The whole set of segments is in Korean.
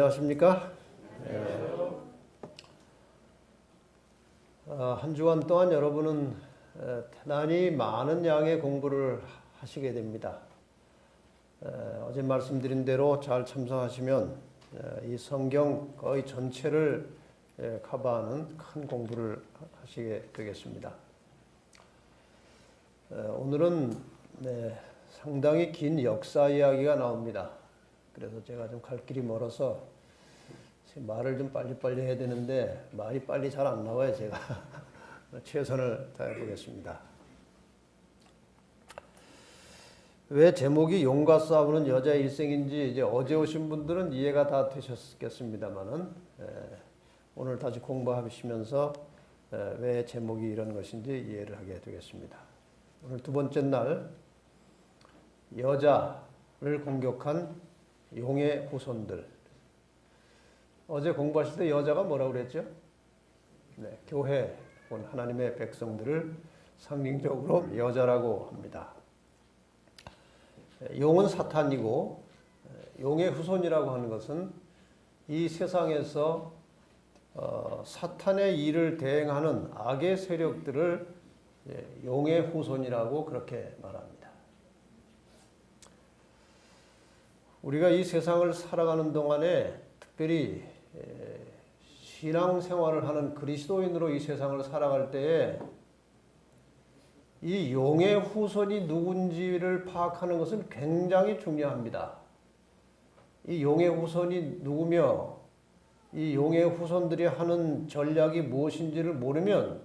안녕하십니까? 한 주간 동안 여러분은 대단히 많은 양의 공부를 하시게 됩니다. 어제 말씀드린 대로 잘 참석하시면 이 성경 거의 전체를 커버하는 큰 공부를 하시게 되겠습니다. 오늘은 상당히 긴 역사 이야기가 나옵니다. 그래서 제가 좀 갈 길이 멀어서 말을 좀 빨리빨리 해야 되는데 말이 빨리 잘 안 나와요. 제가 최선을 다해 보겠습니다. 왜 제목이 용과 싸우는 여자의 일생인지 이제 어제 오신 분들은 이해가 다 되셨겠습니다만은 오늘 다시 공부하시면서 왜 제목이 이런 것인지 이해를 하게 되겠습니다. 오늘 두 번째 날 여자를 공격한 용의 후손들. 어제 공부하실 때 여자가 뭐라고 그랬죠? 교회, 하나님의 백성들을 상징적으로 여자라고 합니다. 용은 사탄이고 용의 후손이라고 하는 것은 이 세상에서 사탄의 일을 대행하는 악의 세력들을 용의 후손이라고 그렇게 말합니다. 우리가 이 세상을 살아가는 동안에 특별히 신앙생활을 하는 그리스도인으로 이 세상을 살아갈 때에 이 용의 후손이 누군지를 파악하는 것은 굉장히 중요합니다. 이 용의 후손이 누구며 이 용의 후손들이 하는 전략이 무엇인지를 모르면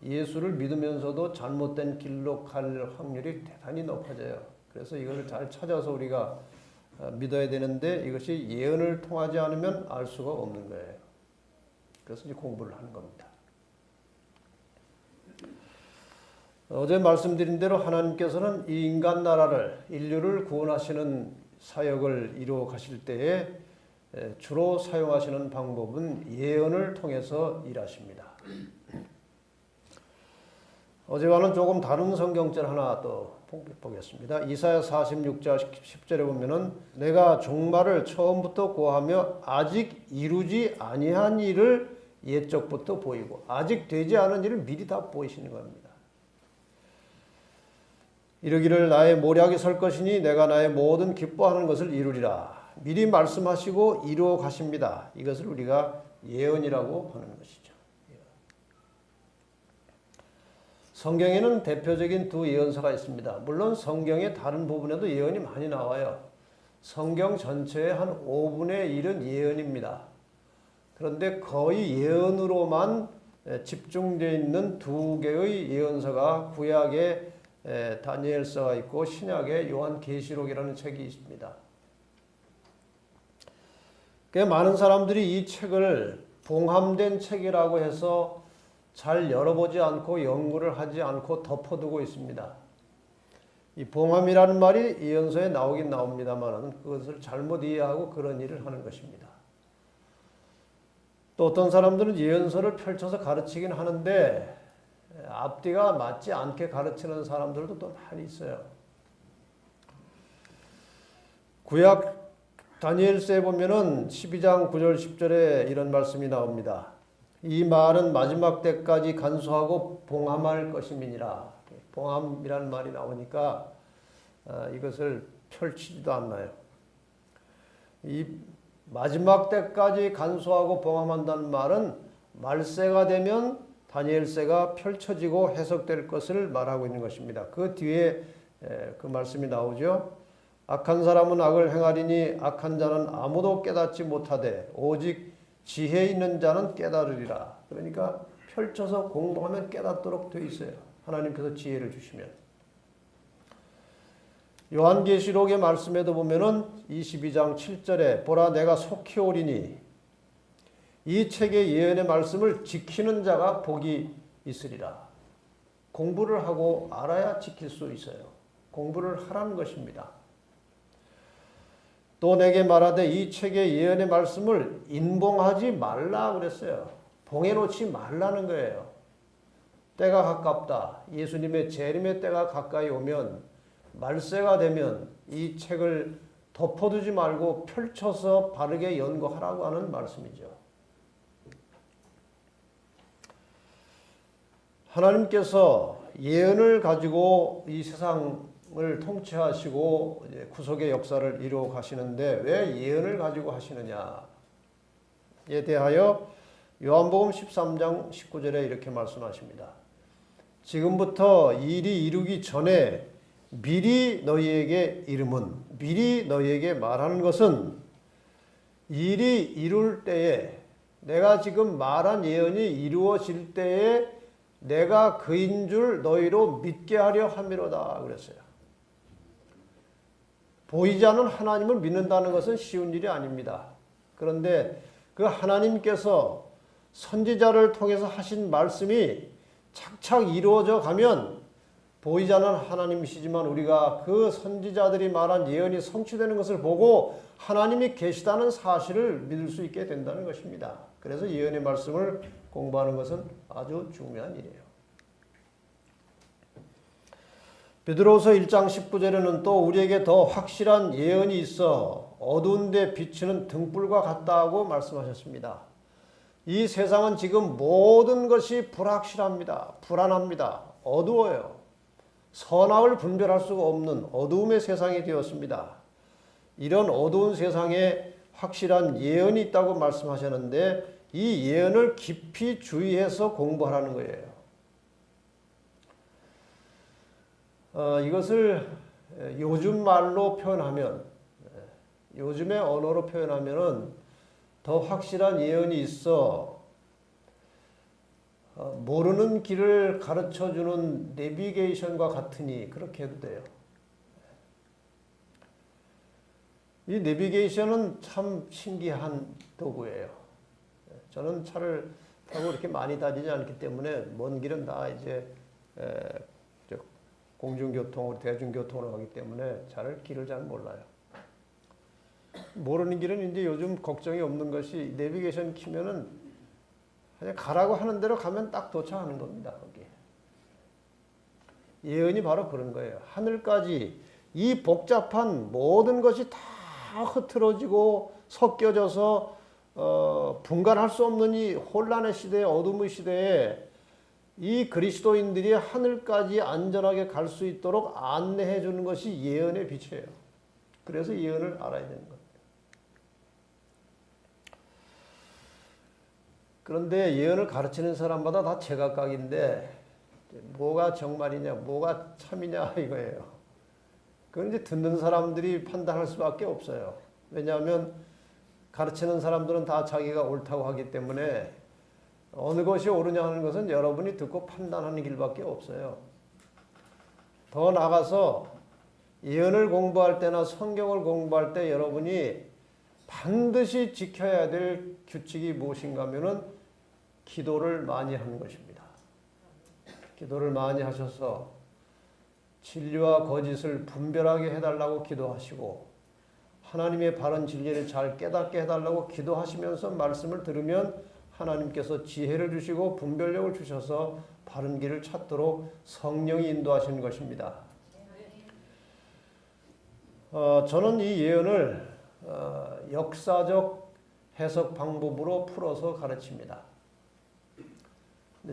예수를 믿으면서도 잘못된 길로 갈 확률이 대단히 높아져요. 그래서 이걸 잘 찾아서 우리가 믿어야 되는데 이것이 예언을 통하지 않으면 알 수가 없는 거예요. 그래서 이제 공부를 하는 겁니다. 어제 말씀드린 대로 하나님께서는 이 인간 나라를, 인류를 구원하시는 사역을 이루어 가실 때에 주로 사용하시는 방법은 예언을 통해서 일하십니다. 어제와는 조금 다른 성경절 하나 또 보겠습니다. 이사야 46장 10절에 보면은 내가 종말을 처음부터 고하며 아직 이루지 아니한 일을 옛적부터 보이고 아직 되지 않은 일을 미리 다 보이시는 겁니다. 이르기를 나의 모략이 설 것이니 내가 나의 모든 기뻐하는 것을 이루리라. 미리 말씀하시고 이루어 가십니다. 이것을 우리가 예언이라고 하는 것이죠. 성경에는 대표적인 두 예언서가 있습니다. 물론 성경의 다른 부분에도 예언이 많이 나와요. 성경 전체의 한 5분의 1은 예언입니다. 그런데 거의 예언으로만 집중되어 있는 두 개의 예언서가 구약의 다니엘서가 있고 신약의 요한계시록이라는 책이 있습니다. 많은 사람들이 이 책을 봉함된 책이라고 해서 잘 열어보지 않고 연구를 하지 않고 덮어두고 있습니다. 이 봉함이라는 말이 예언서에 나오긴 나옵니다만 그것을 잘못 이해하고 그런 일을 하는 것입니다. 또 어떤 사람들은 예언서를 펼쳐서 가르치긴 하는데 앞뒤가 맞지 않게 가르치는 사람들도 또 많이 있어요. 구약 다니엘서에 보면은 12장 9절 10절에 이런 말씀이 나옵니다. 이 말은 마지막 때까지 간수하고 봉함할 것임이니라. 봉함이라는 말이 나오니까 이것을 펼치지도 않나요. 이 마지막 때까지 간수하고 봉함한다는 말은 말세가 되면 다니엘서가 펼쳐지고 해석될 것을 말하고 있는 것입니다. 그 뒤에 그 말씀이 나오죠. 악한 사람은 악을 행하리니 악한 자는 아무도 깨닫지 못하되 오직 지혜 있는 자는 깨달으리라. 그러니까 펼쳐서 공부하면 깨닫도록 되어 있어요. 하나님께서 지혜를 주시면. 요한계시록의 말씀에도 보면은 22장 7절에 보라 내가 속히 오리니 이 책의 예언의 말씀을 지키는 자가 복이 있으리라. 공부를 하고 알아야 지킬 수 있어요. 공부를 하라는 것입니다. 또 내게 말하되 이 책의 예언의 말씀을 인봉하지 말라 그랬어요. 봉해놓지 말라는 거예요. 때가 가깝다. 예수님의 재림의 때가 가까이 오면 말세가 되면 이 책을 덮어두지 말고 펼쳐서 바르게 연구하라고 하는 말씀이죠. 하나님께서 예언을 가지고 이 세상을 통치하시고 이제 구속의 역사를 이루어 가시는데 왜 예언을 가지고 하시느냐에 대하여 요한복음 13장 19절에 이렇게 말씀하십니다. 지금부터 일이 이루기 전에 미리 너희에게 이름은, 미리 너희에게 말하는 것은 일이 이룰 때에, 내가 지금 말한 예언이 이루어질 때에 내가 그인 줄 너희로 믿게 하려 함이로다 그랬어요. 보이지 않는 하나님을 믿는다는 것은 쉬운 일이 아닙니다. 그런데 그 하나님께서 선지자를 통해서 하신 말씀이 착착 이루어져 가면 보이지 않는 하나님이시지만 우리가 그 선지자들이 말한 예언이 성취되는 것을 보고 하나님이 계시다는 사실을 믿을 수 있게 된다는 것입니다. 그래서 예언의 말씀을 공부하는 것은 아주 중요한 일이에요. 베드로후서 1장 19절에는 또 우리에게 더 확실한 예언이 있어 어두운 데 비치는 등불과 같다고 말씀하셨습니다. 이 세상은 지금 모든 것이 불확실합니다. 불안합니다. 어두워요. 선악을 분별할 수가 없는 어두움의 세상이 되었습니다. 이런 어두운 세상에 확실한 예언이 있다고 말씀하셨는데 이 예언을 깊이 주의해서 공부하라는 거예요. 이것을 요즘 말로 표현하면, 요즘의 언어로 표현하면은 더 확실한 예언이 있어 모르는 길을 가르쳐주는 내비게이션과 같으니 그렇게 해도 돼요. 이 내비게이션은 참 신기한 도구예요. 저는 차를 타고 이렇게 많이 다니지 않기 때문에 먼 길은 다 이제 공중교통으로 대중교통으로 가기 때문에 길을 잘 몰라요. 모르는 길은 이제 요즘 걱정이 없는 것이 내비게이션 키면은 그냥 가라고 하는 대로 가면 딱 도착하는 겁니다. 거기. 예언이 바로 그런 거예요. 하늘까지 이 복잡한 모든 것이 다 흐트러지고 섞여져서 분간할 수 없는 이 혼란의 시대에, 어둠의 시대에 이 그리스도인들이 하늘까지 안전하게 갈 수 있도록 안내해 주는 것이 예언의 빛이에요. 그래서 예언을 알아야 되는 겁니다. 그런데 예언을 가르치는 사람마다 다 제각각인데 뭐가 정말이냐, 뭐가 참이냐 이거예요. 그건 이제 듣는 사람들이 판단할 수밖에 없어요. 왜냐하면 가르치는 사람들은 다 자기가 옳다고 하기 때문에 어느 것이 옳으냐 하는 것은 여러분이 듣고 판단하는 길밖에 없어요. 더 나아가서 예언을 공부할 때나 성경을 공부할 때 여러분이 반드시 지켜야 될 규칙이 무엇인가 하면은 기도를 많이 하는 것입니다. 기도를 많이 하셔서 진리와 거짓을 분별하게 해달라고 기도하시고 하나님의 바른 진리를 잘 깨닫게 해달라고 기도하시면서 말씀을 들으면 하나님께서 지혜를 주시고 분별력을 주셔서 바른 길을 찾도록 성령이 인도하시는 것입니다. 저는 이 예언을 역사적 해석 방법으로 풀어서 가르칩니다.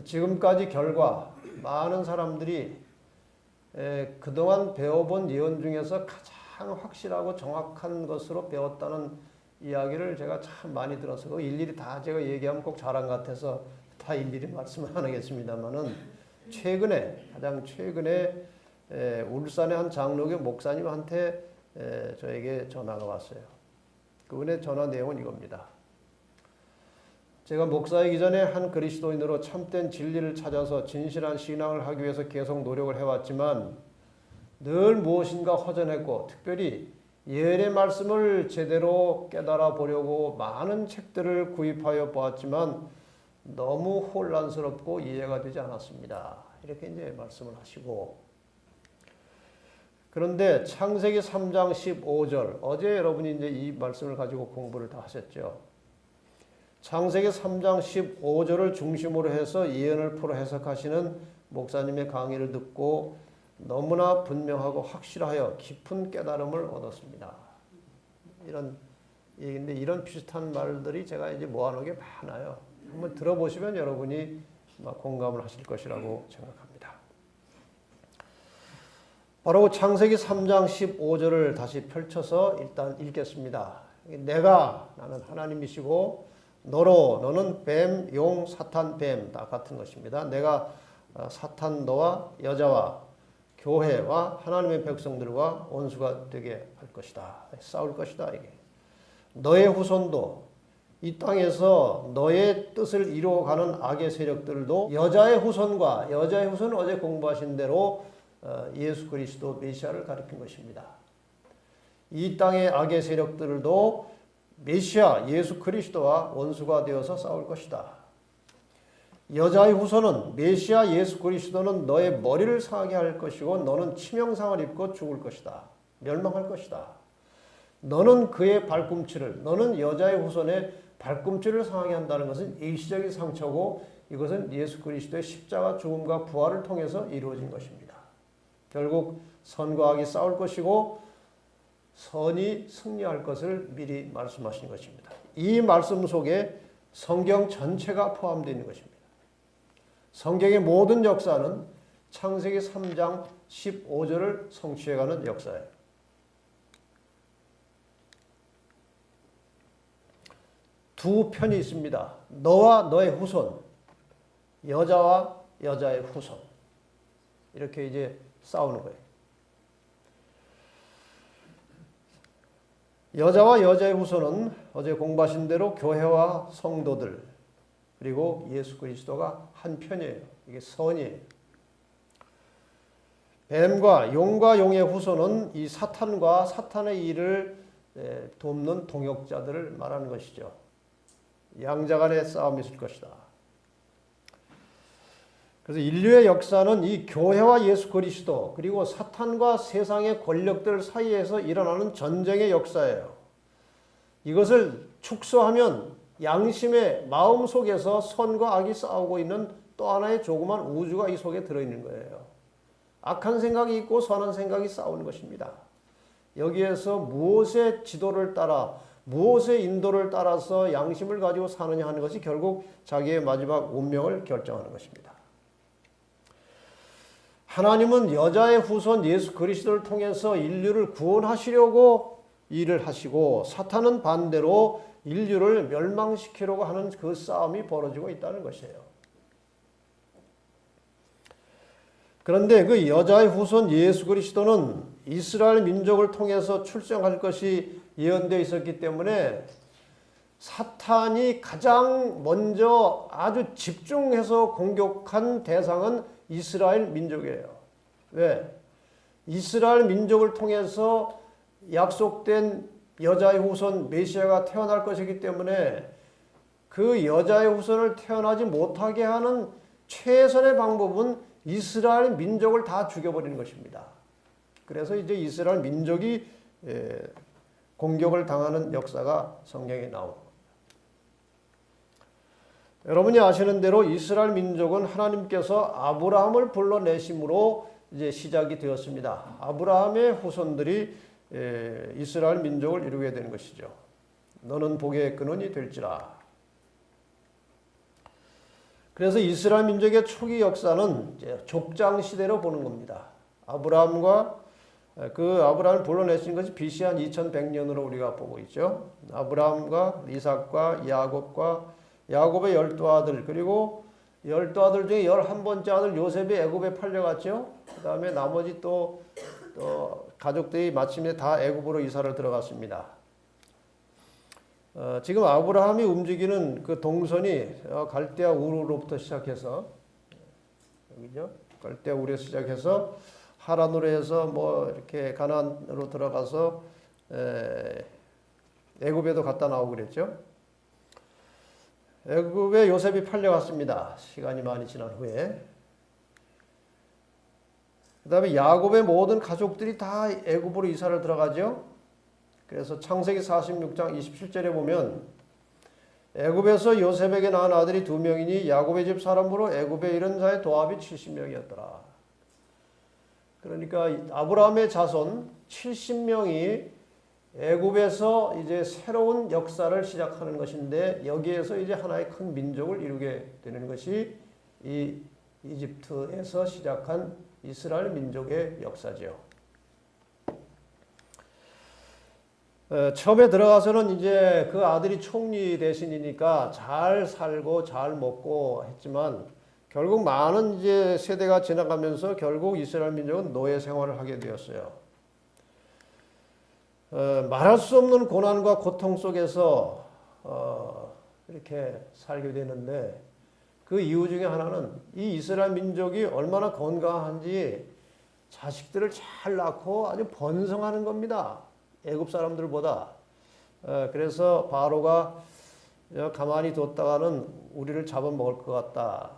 지금까지 결과 많은 사람들이 그동안 배워본 예언 중에서 가장 확실하고 정확한 것으로 배웠다는 이야기를 제가 참 많이 들어서 일일이 다 제가 얘기하면 꼭 자랑 같아서 다 일일이 말씀을 안 하겠습니다만은 가장 최근에 울산의 한 장로교 목사님한테 저에게 전화가 왔어요. 그분의 전화 내용은 이겁니다. 제가 목사이기 전에 한 그리스도인으로 참된 진리를 찾아서 진실한 신앙을 하기 위해서 계속 노력을 해왔지만 늘 무엇인가 허전했고 특별히 예언의 말씀을 제대로 깨달아 보려고 많은 책들을 구입하여 보았지만 너무 혼란스럽고 이해가 되지 않았습니다. 이렇게 이제 말씀을 하시고 그런데 창세기 3장 15절 어제 여러분이 이제 이 말씀을 가지고 공부를 다 하셨죠. 창세기 3장 15절을 중심으로 해서 예언을 풀어 해석하시는 목사님의 강의를 듣고 너무나 분명하고 확실하여 깊은 깨달음을 얻었습니다. 근데 이런 비슷한 말들이 제가 이제 모아놓은 게 많아요. 한번 들어보시면 여러분이 공감을 하실 것이라고 생각합니다. 바로 창세기 3장 15절을 다시 펼쳐서 일단 읽겠습니다. 나는 하나님이시고 너는 뱀, 용, 사탄, 뱀 다 같은 것입니다. 내가 사탄 너와 여자와 교회와 하나님의 백성들과 원수가 되게 할 것이다. 싸울 것이다. 이게 너의 후손도 이 땅에서 너의 뜻을 이루어가는 악의 세력들도 여자의 후손과 여자의 후손은 어제 공부하신 대로 예수 그리스도 메시아를 가리킨 것입니다. 이 땅의 악의 세력들도 메시아 예수 그리스도와 원수가 되어서 싸울 것이다. 여자의 후손은 메시아 예수 그리스도는 너의 머리를 상하게 할 것이고 너는 치명상을 입고 죽을 것이다. 멸망할 것이다. 너는 그의 발꿈치를, 너는 여자의 후손의 발꿈치를 상하게 한다는 것은 일시적인 상처고 이것은 예수 그리스도의 십자가 죽음과 부활을 통해서 이루어진 것입니다. 결국 선과 악이 싸울 것이고 선이 승리할 것을 미리 말씀하신 것입니다. 이 말씀 속에 성경 전체가 포함되어 있는 것입니다. 성경의 모든 역사는 창세기 3장 15절을 성취해가는 역사예요. 두 편이 있습니다. 너와 너의 후손, 여자와 여자의 후손. 이렇게 이제 싸우는 거예요. 여자와 여자의 후손은 어제 공부하신 대로 교회와 성도들 그리고 예수 그리스도가 한 편이에요. 이게 선이에요. 뱀과 용과 용의 후손은 이 사탄과 사탄의 일을 돕는 동역자들을 말하는 것이죠. 양자 간의 싸움이 있을 것이다. 그래서 인류의 역사는 이 교회와 예수 그리스도 그리고 사탄과 세상의 권력들 사이에서 일어나는 전쟁의 역사예요. 이것을 축소하면 양심의 마음 속에서 선과 악이 싸우고 있는 또 하나의 조그만 우주가 이 속에 들어있는 거예요. 악한 생각이 있고 선한 생각이 싸우는 것입니다. 여기에서 무엇의 지도를 따라 무엇의 인도를 따라서 양심을 가지고 사느냐 하는 것이 결국 자기의 마지막 운명을 결정하는 것입니다. 하나님은 여자의 후손 예수 그리스도를 통해서 인류를 구원하시려고 일을 하시고 사탄은 반대로 인류를 멸망시키려고 하는 그 싸움이 벌어지고 있다는 것이에요. 그런데 그 여자의 후손 예수 그리스도는 이스라엘 민족을 통해서 출생할 것이 예언되어 있었기 때문에 사탄이 가장 먼저 아주 집중해서 공격한 대상은 이스라엘 민족이에요. 왜? 이스라엘 민족을 통해서 약속된 여자의 후손 메시아가 태어날 것이기 때문에 그 여자의 후손을 태어나지 못하게 하는 최선의 방법은 이스라엘 민족을 다 죽여버리는 것입니다. 그래서 이제 이스라엘 민족이 공격을 당하는 역사가 성경에 나옵니다. 여러분이 아시는 대로 이스라엘 민족은 하나님께서 아브라함을 불러내심으로 이제 시작이 되었습니다. 아브라함의 후손들이 이스라엘 민족을 이루게 되는 것이죠. 너는 복의 근원이 될지라. 그래서 이스라엘 민족의 초기 역사는 이제 족장 시대로 보는 겁니다. 아브라함을 불러내신 것이 BC 한 2100년으로 우리가 보고 있죠. 아브라함과 이삭과 야곱의 12아들 그리고 12아들 중에 11번째 아들 요셉이 애굽에 팔려갔죠. 그 다음에 나머지 또 가족들이 마침내 다 애굽으로 이사를 들어갔습니다. 지금 아브라함이 움직이는 그 동선이 갈대아 우르로부터 시작해서 여기죠. 갈대아 우르에서 시작해서 하란으로 해서 뭐 이렇게 가나안으로 들어가서 애굽에도 갔다 나오고 그랬죠. 애굽에 요셉이 팔려갔습니다. 시간이 많이 지난 후에. 그 다음에 야곱의 모든 가족들이 다 애굽으로 이사를 들어가죠. 그래서 창세기 46장 27절에 보면 애굽에서 요셉에게 낳은 아들이 2명이니 야곱의 집 사람으로 애굽에 이른 자의 도합이 70명이었더라. 그러니까 아브라함의 자손 70명이 애굽에서 이제 새로운 역사를 시작하는 것인데 여기에서 이제 하나의 큰 민족을 이루게 되는 것이 이 이집트에서 시작한 이스라엘 민족의 역사죠. 처음에 들어가서는 이제 그 아들이 총리 대신이니까 잘 살고 잘 먹고 했지만 결국 많은 이제 세대가 지나가면서 결국 이스라엘 민족은 노예 생활을 하게 되었어요. 말할 수 없는 고난과 고통 속에서 이렇게 살게 되는데 그 이유 중에 하나는 이 이스라엘 민족이 얼마나 건강한지 자식들을 잘 낳고 아주 번성하는 겁니다. 애굽 사람들보다. 그래서 바로가 가만히 뒀다가는 우리를 잡아먹을 것 같다.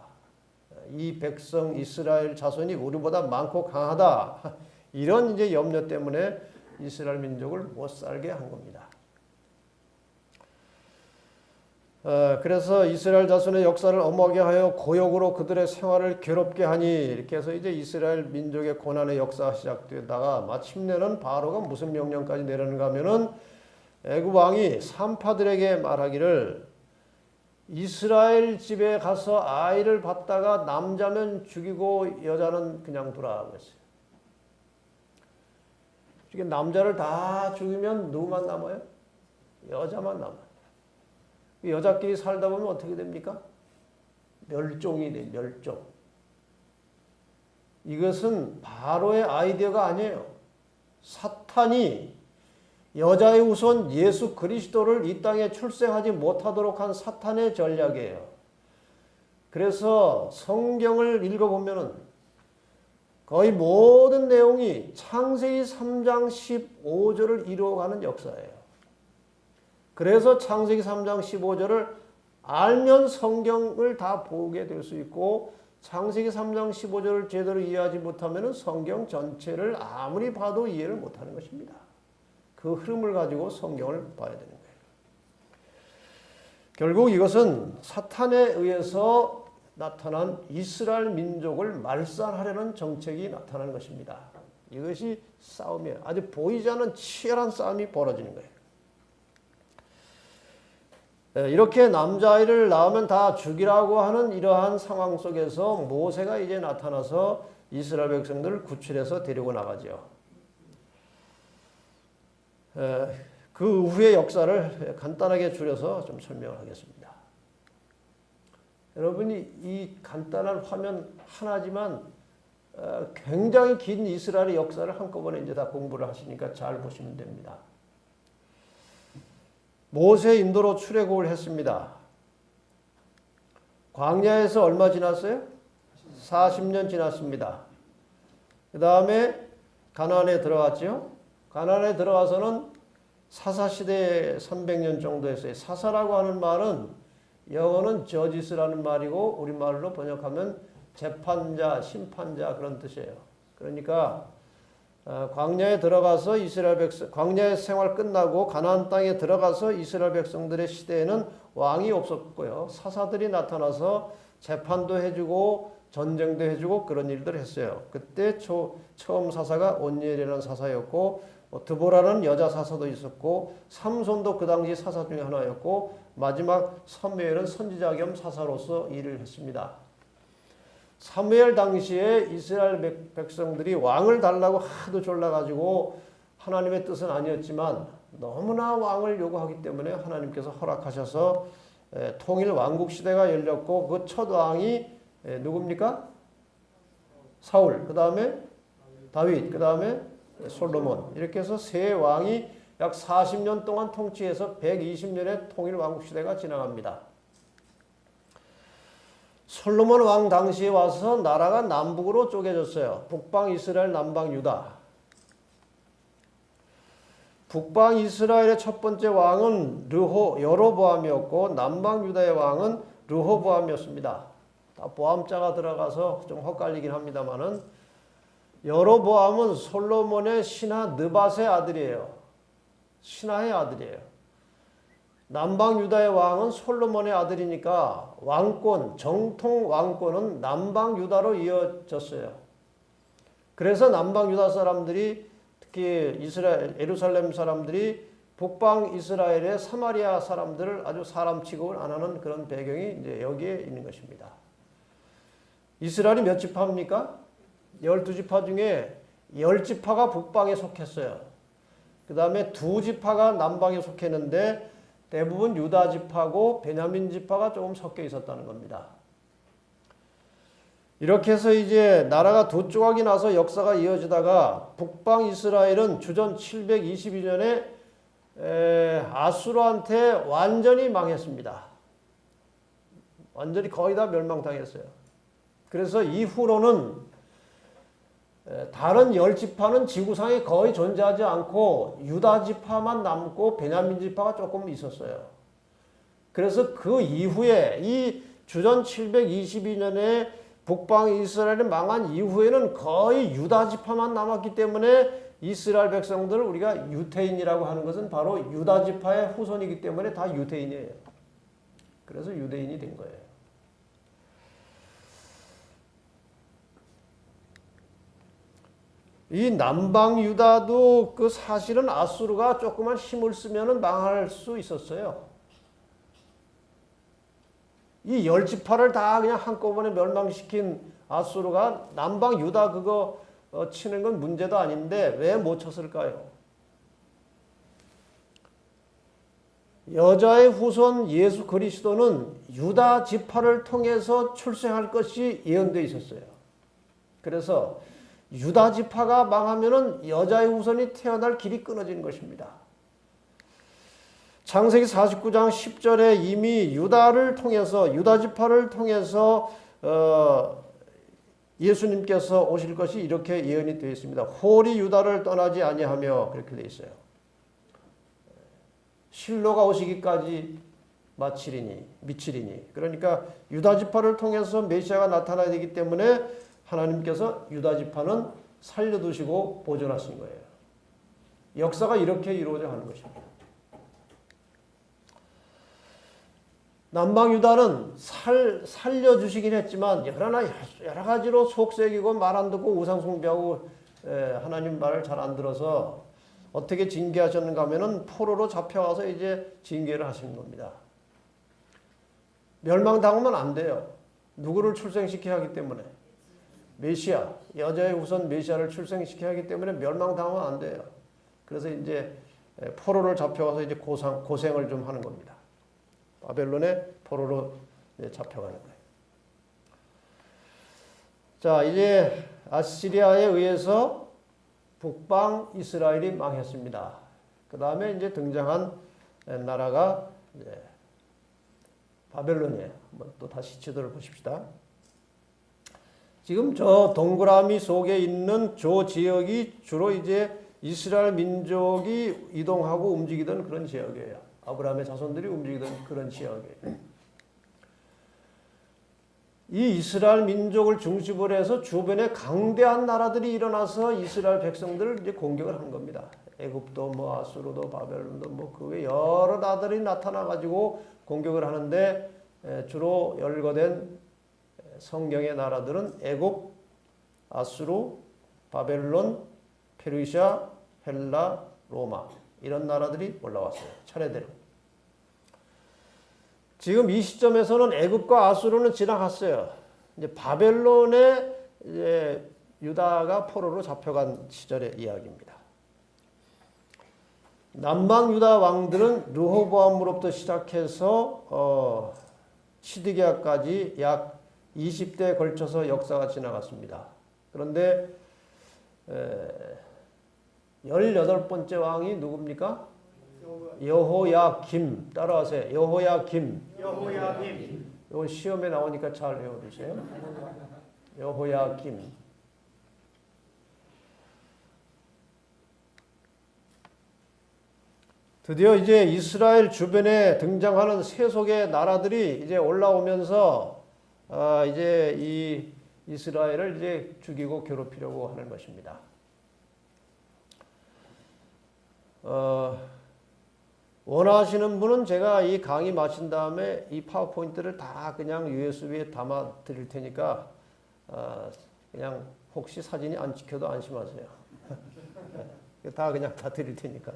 이 백성 이스라엘 자손이 우리보다 많고 강하다. 이런 이제 염려 때문에 이스라엘 민족을 못 살게 한 겁니다. 그래서 이스라엘 자손의 역사를 엄하게 하여 고역으로 그들의 생활을 괴롭게 하니 이렇게 해서 이제 이스라엘 민족의 고난의 역사가 시작되다가 마침내는 바로가 무슨 명령까지 내렸는가 하면은 애굽 왕이 산파들에게 말하기를 이스라엘 집에 가서 아이를 받다가 남자면 죽이고 여자는 그냥 두라 그랬어요. 이게 남자를 다 죽이면 누구만 남아요? 여자만 남아요. 여자끼리 살다 보면 어떻게 됩니까? 멸종이 돼, 멸종. 이것은 바로의 아이디어가 아니에요. 사탄이 여자의 우선 예수 그리스도를 이 땅에 출생하지 못하도록 한 사탄의 전략이에요. 그래서 성경을 읽어보면은 거의 모든 내용이 창세기 3장 15절을 이루어가는 역사예요. 그래서 창세기 3장 15절을 알면 성경을 다 보게 될 수 있고 창세기 3장 15절을 제대로 이해하지 못하면 성경 전체를 아무리 봐도 이해를 못하는 것입니다. 그 흐름을 가지고 성경을 봐야 되는 거예요. 결국 이것은 사탄에 의해서 나타난 이스라엘 민족을 말살하려는 정책이 나타나는 것입니다. 이것이 싸움이에요. 아주 보이지 않는 치열한 싸움이 벌어지는 거예요. 이렇게 남자아이를 낳으면 다 죽이라고 하는 이러한 상황 속에서 모세가 이제 나타나서 이스라엘 백성들을 구출해서 데리고 나가죠. 그 후의 역사를 간단하게 줄여서 좀 설명을 하겠습니다. 여러분이 이 간단한 화면 하나지만 굉장히 긴 이스라엘의 역사를 한꺼번에 이제 다 공부를 하시니까 잘 보시면 됩니다. 모세 인도로 출애굽을 했습니다. 광야에서 얼마 지났어요? 40년 지났습니다. 그 다음에 가나안에 들어갔죠. 가나안에 들어가서는 사사시대에 300년 정도 했어요. 사사라고 하는 말은 영어는 저지스라는 말이고 우리말로 번역하면 재판자, 심판자 그런 뜻이에요. 그러니까 광야에 들어가서 이스라엘 백성, 광야의 생활 끝나고 가나안 땅에 들어가서 이스라엘 백성들의 시대에는 왕이 없었고요. 사사들이 나타나서 재판도 해주고 전쟁도 해주고 그런 일들을 했어요. 그때 처음 사사가 온니엘이라는 사사였고 드보라는 여자 사사도 있었고 삼손도 그 당시 사사 중에 하나였고 마지막 사무엘은 선지자 겸 사사로서 일을 했습니다. 사무엘 당시에 이스라엘 백성들이 왕을 달라고 하도 졸라가지고 하나님의 뜻은 아니었지만 너무나 왕을 요구하기 때문에 하나님께서 허락하셔서 통일 왕국 시대가 열렸고 그 첫 왕이 누굽니까? 사울, 그 다음에 다윗, 그 다음에 솔로몬 이렇게 해서 세 왕이 약 40년 동안 통치해서 120년의 통일 왕국 시대가 지나갑니다. 솔로몬 왕 당시에 와서 나라가 남북으로 쪼개졌어요. 북방 이스라엘, 남방 유다. 북방 이스라엘의 첫 번째 왕은 여로보암이었고 남방 유다의 왕은 르호보암이었습니다. 다 보암자가 들어가서 좀 헛갈리긴 합니다만은 여로보암은 솔로몬의 신하 느밧의 아들이에요. 신하의 아들이에요. 남방 유다의 왕은 솔로몬의 아들이니까 왕권, 정통 왕권은 남방 유다로 이어졌어요. 그래서 남방 유다 사람들이 특히 이스라엘, 예루살렘 사람들이 북방 이스라엘의 사마리아 사람들을 아주 사람 취급을 안 하는 그런 배경이 이제 여기에 있는 것입니다. 이스라엘이 몇 지파입니까? 12지파 중에 10지파가 북방에 속했어요. 그 다음에 2지파가 남방에 속했는데 대부분 유다 지파고 베냐민 지파가 조금 섞여 있었다는 겁니다. 이렇게 해서 이제 나라가 두 조각이 나서 역사가 이어지다가 북방 이스라엘은 주전 722년에 아수르한테 완전히 망했습니다. 완전히 거의 다 멸망당했어요. 그래서 이후로는 다른 10지파는 지구상에 거의 존재하지 않고 유다 지파만 남고 베냐민 지파가 조금 있었어요. 그래서 그 이후에 이 주전 722년에 북방 이스라엘이 망한 이후에는 거의 유다 지파만 남았기 때문에 이스라엘 백성들을 우리가 유태인이라고 하는 것은 바로 유다 지파의 후손이기 때문에 다 유태인이에요. 그래서 유대인이 된 거예요. 이 남방 유다도 그 사실은 아수르가 조그만 힘을 쓰면은 망할 수 있었어요. 이 10지파를 다 그냥 한꺼번에 멸망시킨 아수르가 남방 유다 그거 치는 건 문제도 아닌데 왜 못 쳤을까요? 여자의 후손 예수 그리스도는 유다 지파를 통해서 출생할 것이 예언되어 있었어요. 그래서 유다 지파가 망하면은 여자의 후손이 태어날 길이 끊어지는 것입니다. 창세기 49장 10절에 이미 유다를 통해서 유다 지파를 통해서 예수님께서 오실 것이 이렇게 예언이 되어 있습니다. 홀이 유다를 떠나지 아니하며 그렇게 되어 있어요. 실로가 오시기까지 미치리니 그러니까 유다 지파를 통해서 메시아가 나타나야 되기 때문에 하나님께서 유다 지파는 살려두시고 보존하신 거예요. 역사가 이렇게 이루어져 가는 것입니다. 남방 유다는 살려주시긴 했지만 여러 가지로 속색이고 말 안 듣고 우상 숭배하고 하나님 말을 잘 안 들어서 어떻게 징계하셨는가 하면은 포로로 잡혀와서 이제 징계를 하시는 겁니다. 멸망당하면 안 돼요. 누구를 출생시켜야 하기 때문에. 메시아, 여자의 우선 메시아를 출생시켜야 하기 때문에 멸망당하면 안 돼요. 그래서 이제 포로를 잡혀와서 이제 고생을 좀 하는 겁니다. 바벨론의 포로로 잡혀가는 거예요. 자, 이제 아시리아에 의해서 북방 이스라엘이 망했습니다. 그 다음에 이제 등장한 나라가 이제 바벨론이에요. 한번 또 다시 지도를 보십시다. 지금 저 동그라미 속에 있는 저 지역이 주로 이제 이스라엘 민족이 이동하고 움직이던 그런 지역이에요. 아브라함의 자손들이 움직이던 그런 지역이에요. 이 이스라엘 민족을 중심으로 해서 주변에 강대한 나라들이 일어나서 이스라엘 백성들을 이제 공격을 한 겁니다. 애굽도 뭐 아수르도 바벨론도 뭐 그 외 여러 나라들이 나타나 가지고 공격을 하는데 주로 열거된 성경의 나라들은 애굽, 아수르, 바벨론, 페르시아, 헬라, 로마 이런 나라들이 올라왔어요. 차례대로. 지금 이 시점에서는 애굽과 아수르는 지나갔어요. 이제 바벨론에 이제 유다가 포로로 잡혀간 시절의 이야기입니다. 남방 유다 왕들은 르호보암으로부터 시작해서 시드기야까지 약 20대에 걸쳐서 역사가 지나갔습니다. 그런데 18번째 왕이 누굽니까? 여호야김. 따라하세요. 여호야김. 이건 시험에 나오니까 잘 외워두세요. 여호야김. 드디어 이제 이스라엘 주변에 등장하는 세속의 나라들이 이제 올라오면서 이제 이 이스라엘을 이제 죽이고 괴롭히려고 하는 것입니다. 원하시는 분은 제가 이 강의 마친 다음에 이 파워포인트를 다 그냥 USB에 담아 드릴 테니까 그냥 혹시 사진이 안 찍혀도 안심하세요. 다 그냥 다 드릴 테니까.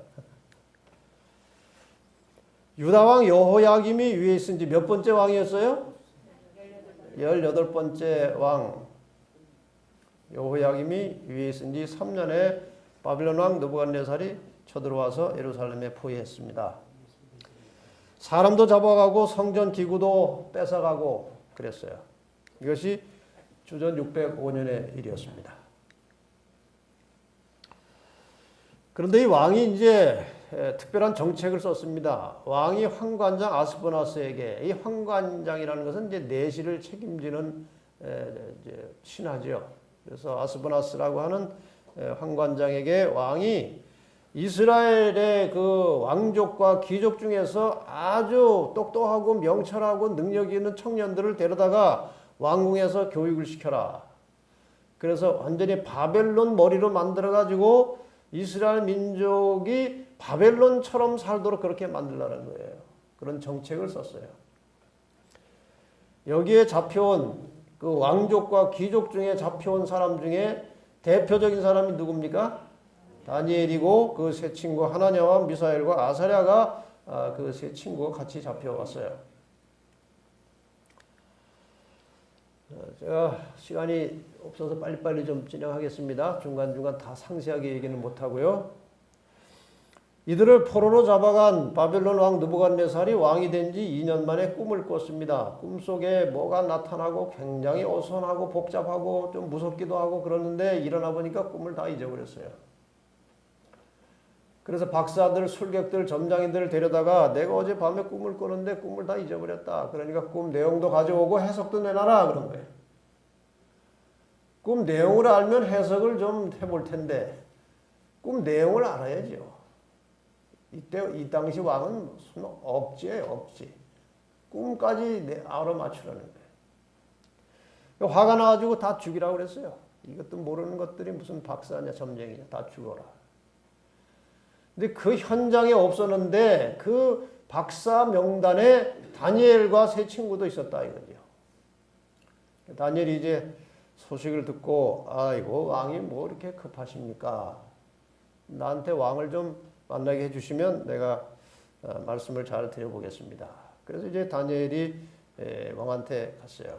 유다 왕 여호야김이 위에 있은 지 몇 번째 왕이었어요? 18번째 왕 여호야김이 위에 있은 지 3년에 바빌론 왕 느부갓네살이 쳐들어와서 예루살렘에 포위했습니다. 사람도 잡아가고 성전 기구도 뺏어가고 그랬어요. 이것이 주전 605년의 일이었습니다. 그런데 이 왕이 이제 특별한 정책을 썼습니다. 왕이 황관장 아스보나스에게, 이 황관장이라는 것은 이제 내시를 책임지는 이제 신하죠. 그래서 아스보나스라고 하는 황관장에게 왕이 이스라엘의 그 왕족과 귀족 중에서 아주 똑똑하고 명철하고 능력 있는 청년들을 데려다가 왕궁에서 교육을 시켜라. 그래서 완전히 바벨론 머리로 만들어가지고 이스라엘 민족이 바벨론처럼 살도록 그렇게 만들라는 거예요. 그런 정책을 썼어요. 여기에 잡혀온 그 왕족과 귀족 중에 잡혀온 사람 중에 대표적인 사람이 누굽니까? 다니엘이고 그 세 친구 하나냐와 미사엘과 아사랴가 그 세 친구가 같이 잡혀왔어요. 제가 시간이 없어서 빨리빨리 좀 진행하겠습니다. 중간중간 다 상세하게 얘기는 못하고요. 이들을 포로로 잡아간 바벨론 왕 느부갓네살이 왕이 된 지 2년 만에 꿈을 꿨습니다. 꿈속에 뭐가 나타나고 굉장히 어수선하고 복잡하고 좀 무섭기도 하고 그러는데 일어나 보니까 꿈을 다 잊어버렸어요. 그래서 박사들, 술객들, 점장인들을 데려다가 내가 어제 밤에 꿈을 꿨는데 꿈을 다 잊어버렸다. 그러니까 꿈 내용도 가져오고 해석도 내놔라 그런 거예요. 꿈 내용을 알면 해석을 좀 해볼 텐데 꿈 내용을 알아야죠. 이 당시 왕은 무슨 억지예요, 억지. 꿈까지 알아맞추라는 거예요. 화가 나가지고 다 죽이라고 그랬어요. 이것도 모르는 것들이 무슨 박사냐, 점쟁이냐, 다 죽어라. 근데 그 현장에 없었는데 그 박사 명단에 다니엘과 세 친구도 있었다 이거죠. 다니엘이 이제 소식을 듣고 아이고 왕이 뭐 이렇게 급하십니까? 나한테 왕을 좀 만나게 해주시면 내가 말씀을 잘 드려보겠습니다. 그래서 이제 다니엘이 왕한테 갔어요.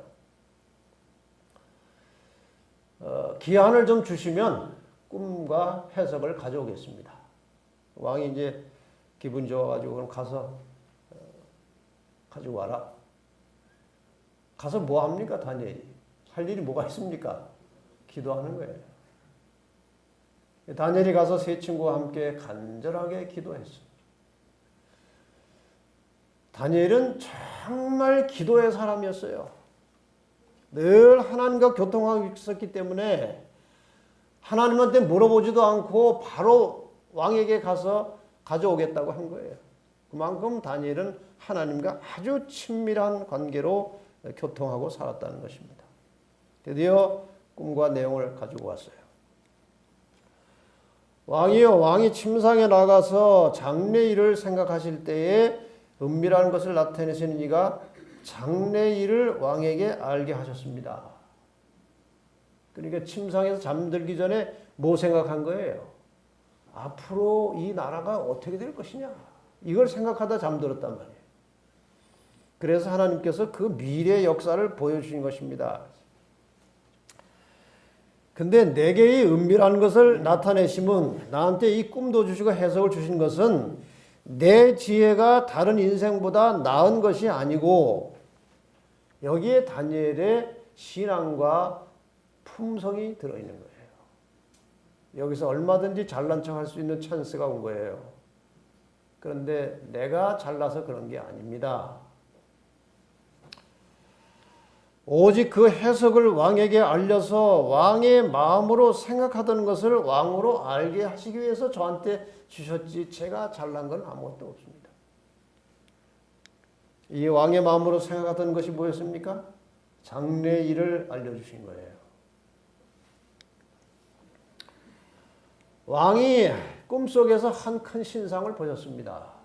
기한을 좀 주시면 꿈과 해석을 가져오겠습니다. 왕이 이제 기분 좋아가지고 그럼 가서 가지고 와라. 가서 뭐 합니까 다니엘이? 할 일이 뭐가 있습니까? 기도하는 거예요. 다니엘이 가서 세 친구와 함께 간절하게 기도했어요. 다니엘은 정말 기도의 사람이었어요. 늘 하나님과 교통하고 있었기 때문에 하나님한테 물어보지도 않고 바로 왕에게 가서 가져오겠다고 한 거예요. 그만큼 다니엘은 하나님과 아주 친밀한 관계로 교통하고 살았다는 것입니다. 드디어 꿈과 내용을 가지고 왔어요. 왕이요, 왕이 침상에 나가서 장래일을 생각하실 때에 은밀한 것을 나타내시는 이가 장래일을 왕에게 알게 하셨습니다. 그러니까 침상에서 잠들기 전에 뭐 생각한 거예요? 앞으로 이 나라가 어떻게 될 것이냐. 이걸 생각하다 잠들었단 말이에요. 그래서 하나님께서 그 미래 역사를 보여주신 것입니다. 근데 내게 이 은밀한 것을 나타내심은 나한테 이 꿈도 주시고 해석을 주신 것은 내 지혜가 다른 인생보다 나은 것이 아니고 여기에 다니엘의 신앙과 품성이 들어있는 거예요. 여기서 얼마든지 잘난 척 할 수 있는 찬스가 온 거예요. 그런데 내가 잘나서 그런 게 아닙니다. 오직 그 해석을 왕에게 알려서 왕의 마음으로 생각하던 것을 왕으로 알게 하시기 위해서 저한테 주셨지 제가 잘난 건 아무것도 없습니다. 이 왕의 마음으로 생각하던 것이 뭐였습니까? 장래일을 알려주신 거예요. 왕이 꿈속에서 한 큰 신상을 보셨습니다.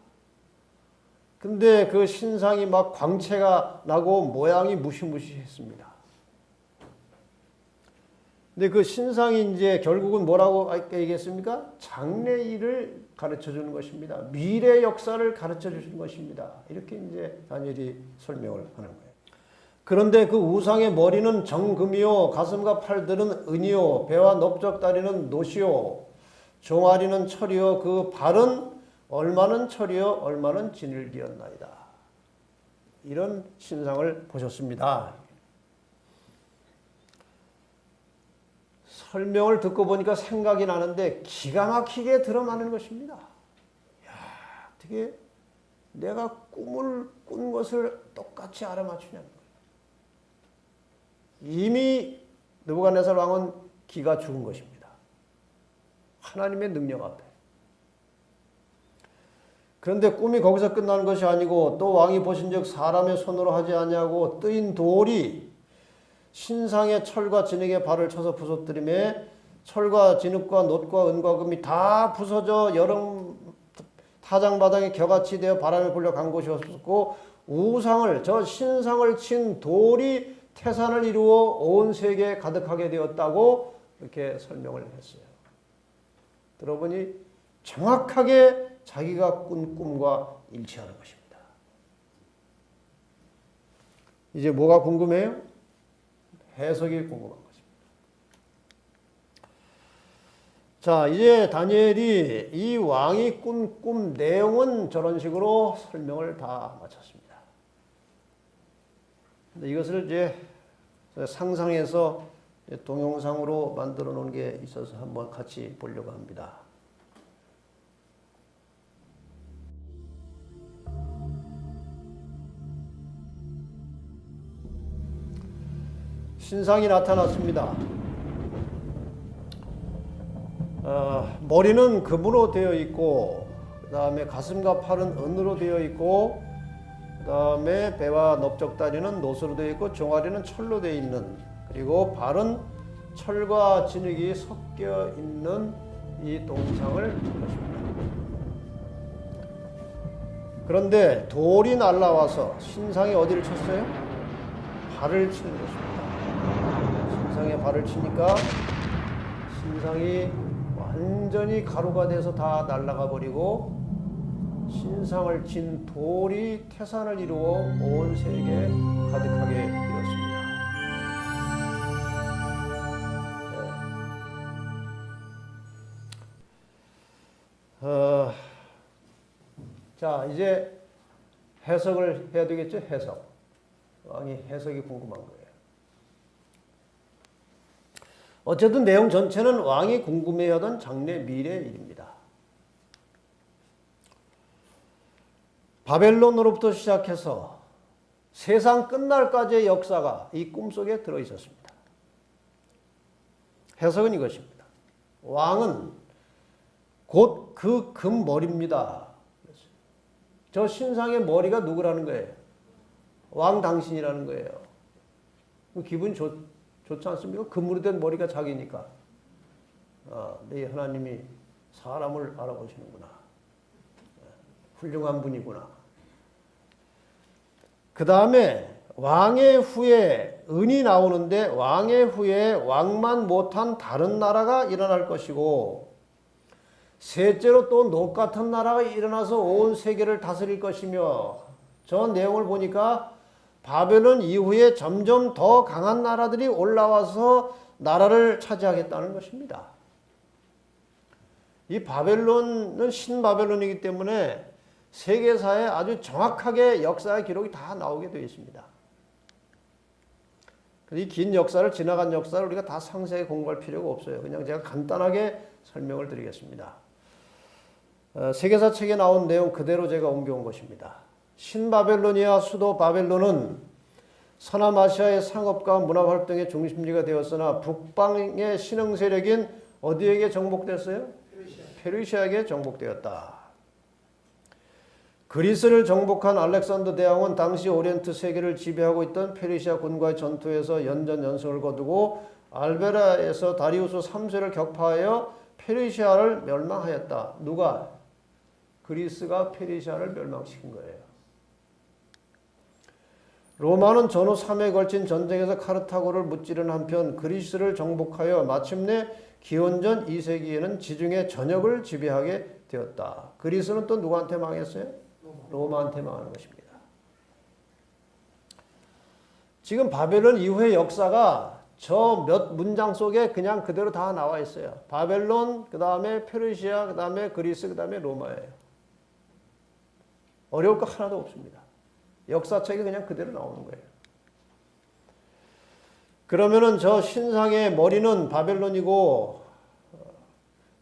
근데 그 신상이 막 광채가 나고 모양이 무시무시했습니다. 근데 그 신상이 이제 결국은 뭐라고 얘기했습니까? 장래일을 가르쳐 주는 것입니다. 미래 역사를 가르쳐 주는 것입니다. 이렇게 이제 다니엘이 설명을 하는 거예요. 그런데 그 우상의 머리는 정금이요, 가슴과 팔들은 은이요, 배와 넓적다리는 노시요, 종아리는 철이요, 그 발은 얼마는 철이요, 얼마는 진흙이었나이다. 이런 신상을 보셨습니다. 설명을 듣고 보니까 생각이 나는데 기가 막히게 드러나는 것입니다. 야, 어떻게 내가 꿈을 꾼 것을 똑같이 알아맞추냐는 거예요. 이미 느부갓네살 왕은 기가 죽은 것입니다. 하나님의 능력 앞에. 그런데 꿈이 거기서 끝나는 것이 아니고 또 왕이 보신즉 사람의 손으로 하지 아니하고 뜨인 돌이 신상의 철과 진흙의 발을 쳐서 부서뜨리매 철과 진흙과 놋과 은과 금이 다 부서져 여름 타장마당에 겨같이 되어 바람에 불려 간 곳이 없었고 우상을 저 신상을 친 돌이 태산을 이루어 온 세계에 가득하게 되었다고 이렇게 설명을 했어요. 들어보니 정확하게 자기가 꾼 꿈과 일치하는 것입니다. 이제 뭐가 궁금해요? 해석이 궁금한 것입니다. 자, 이제 다니엘이 이 왕이 꾼 꿈 내용은 저런 식으로 설명을 다 마쳤습니다. 근데 이것을 이제 상상해서 동영상으로 만들어 놓은 게 있어서 한번 같이 보려고 합니다. 신상이 나타났습니다. 머리는 금으로 되어 있고 그 다음에 가슴과 팔은 은으로 되어 있고 그 다음에 배와 넓적다리는 놋으로 되어 있고 종아리는 철로 되어 있는 그리고 발은 철과 진흙이 섞여 있는 이 동상을 본 것입니다. 그런데 돌이 날라와서 신상이 어디를 쳤어요? 발을 치는 것입니다. 신상에 발을 치니까 신상이 완전히 가루가 돼서 다 날아가 버리고 신상을 친 돌이 태산을 이루어 온 세계에 가득하게 되었습니다. 자, 이제 해석을 해야 되겠죠? 해석. 왕이 해석이 궁금한 거예요. 어쨌든 내용 전체는 왕이 궁금해하던 장래 미래의 일입니다. 바벨론으로부터 시작해서 세상 끝날까지의 역사가 이 꿈속에 들어있었습니다. 해석은 이것입니다. 왕은 곧 그 금머리입니다. 저 신상의 머리가 누구라는 거예요? 왕 당신이라는 거예요. 기분 좋지 않습니까? 금으로 된 머리가 자기니까. 네 하나님이 사람을 알아보시는구나. 훌륭한 분이구나. 그 다음에 왕의 후에 은이 나오는데 왕의 후에 왕만 못한 다른 나라가 일어날 것이고 셋째로 또 놋 같은 나라가 일어나서 온 세계를 다스릴 것이며 저 내용을 보니까 바벨론 이후에 점점 더 강한 나라들이 올라와서 나라를 차지하겠다는 것입니다. 이 바벨론은 신바벨론이기 때문에 세계사에 아주 정확하게 역사의 기록이 다 나오게 되어 있습니다. 이 긴 역사를 지나간 역사를 우리가 다 상세히 공부할 필요가 없어요. 그냥 제가 간단하게 설명을 드리겠습니다. 세계사 책에 나온 내용 그대로 제가 옮겨온 것입니다. 신바벨로니아 수도 바벨론은 서남아시아의 상업과 문화활동의 중심지가 되었으나 북방의 신흥 세력인 어디에게 정복됐어요? 페르시아에게 정복되었다. 그리스를 정복한 알렉산더 대왕은 당시 오리엔트 세계를 지배하고 있던 페르시아 군과의 전투에서 연전연승을 거두고 알베라에서 다리우스 3세를 격파하여 페르시아를 멸망하였다. 누가? 그리스가 페르시아를 멸망시킨 거예요. 로마는 전후 3회에 걸친 전쟁에서 카르타고를 무찌른 한편 그리스를 정복하여 마침내 기원전 2세기에는 지중해 전역을 지배하게 되었다. 그리스는 또 누구한테 망했어요? 로마한테 망하는 것입니다. 지금 바벨론 이후의 역사가 저 몇 문장 속에 그냥 그대로 다 나와 있어요. 바벨론, 그 다음에 페르시아, 그 다음에 그리스, 그 다음에 로마예요. 어려울 거 하나도 없습니다. 역사책이 그냥 그대로 나오는 거예요. 그러면은 저 신상의 머리는 바벨론이고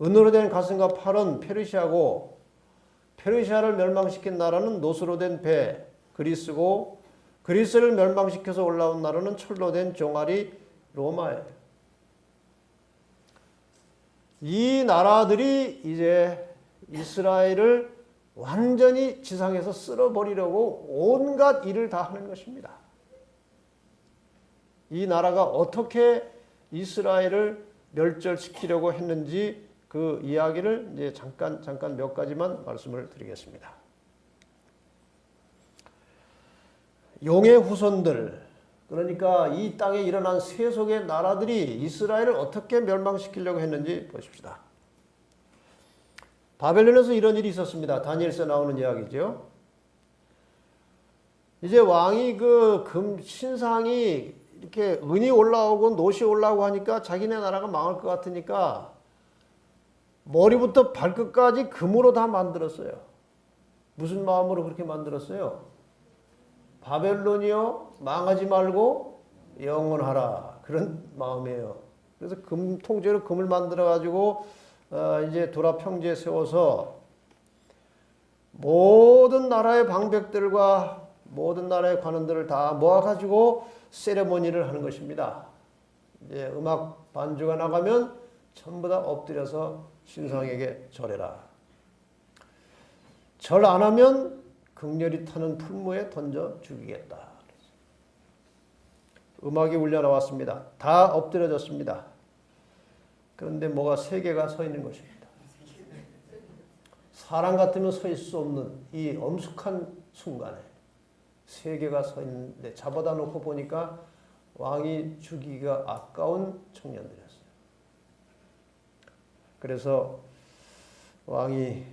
은으로 된 가슴과 팔은 페르시아고 페르시아를 멸망시킨 나라는 노스로 된 배 그리스고 그리스를 멸망시켜서 올라온 나라는 철로 된 종아리 로마예요. 이 나라들이 이제 이스라엘을 완전히 지상에서 쓸어버리려고 온갖 일을 다 하는 것입니다. 이 나라가 어떻게 이스라엘을 멸절시키려고 했는지 그 이야기를 이제 잠깐 몇 가지만 말씀을 드리겠습니다. 용의 후손들, 그러니까 이 땅에 일어난 세속의 나라들이 이스라엘을 어떻게 멸망시키려고 했는지 보십시다. 바벨론에서 이런 일이 있었습니다. 다니엘서에 나오는 이야기죠. 이제 왕이 신상이 이렇게 은이 올라오고 노시 올라오고 하니까 자기네 나라가 망할 것 같으니까 머리부터 발끝까지 금으로 다 만들었어요. 무슨 마음으로 그렇게 만들었어요? 바벨론이요, 망하지 말고 영원하라. 그런 마음이에요. 그래서 통째로 금을 만들어가지고 이제 도라 평지에 세워서 모든 나라의 방백들과 모든 나라의 관원들을 다 모아가지고 세레모니를 하는 것입니다. 이제 음악 반주가 나가면 전부 다 엎드려서 신상에게 절해라. 절 안 하면 극렬히 타는 풀무에 던져 죽이겠다. 음악이 울려 나왔습니다. 다 엎드려졌습니다. 그런데 뭐가 세 개가 서 있는 것입니다. 사람 같으면 서 있을 수 없는 이 엄숙한 순간에 세 개가 서 있는데 잡아다 놓고 보니까 왕이 죽이기가 아까운 청년들이었어요. 그래서 왕이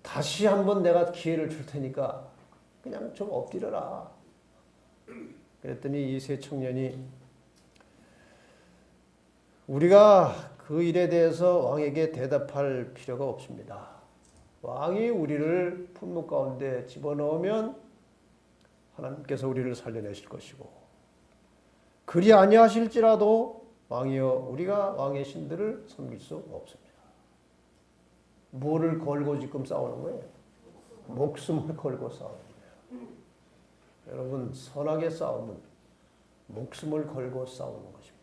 다시 한번 내가 기회를 줄 테니까 그냥 좀 엎드려라. 그랬더니 이 세 청년이 우리가 그 일에 대해서 왕에게 대답할 필요가 없습니다. 왕이 우리를 품목 가운데 집어넣으면 하나님께서 우리를 살려내실 것이고 그리 아니하실지라도 왕이여 우리가 왕의 신들을 섬길 수 없습니다. 뭐를 걸고 지금 싸우는 거예요? 목숨을 걸고 싸우는 거예요. 여러분, 선악의 싸움은 목숨을 걸고 싸우는 것입니다.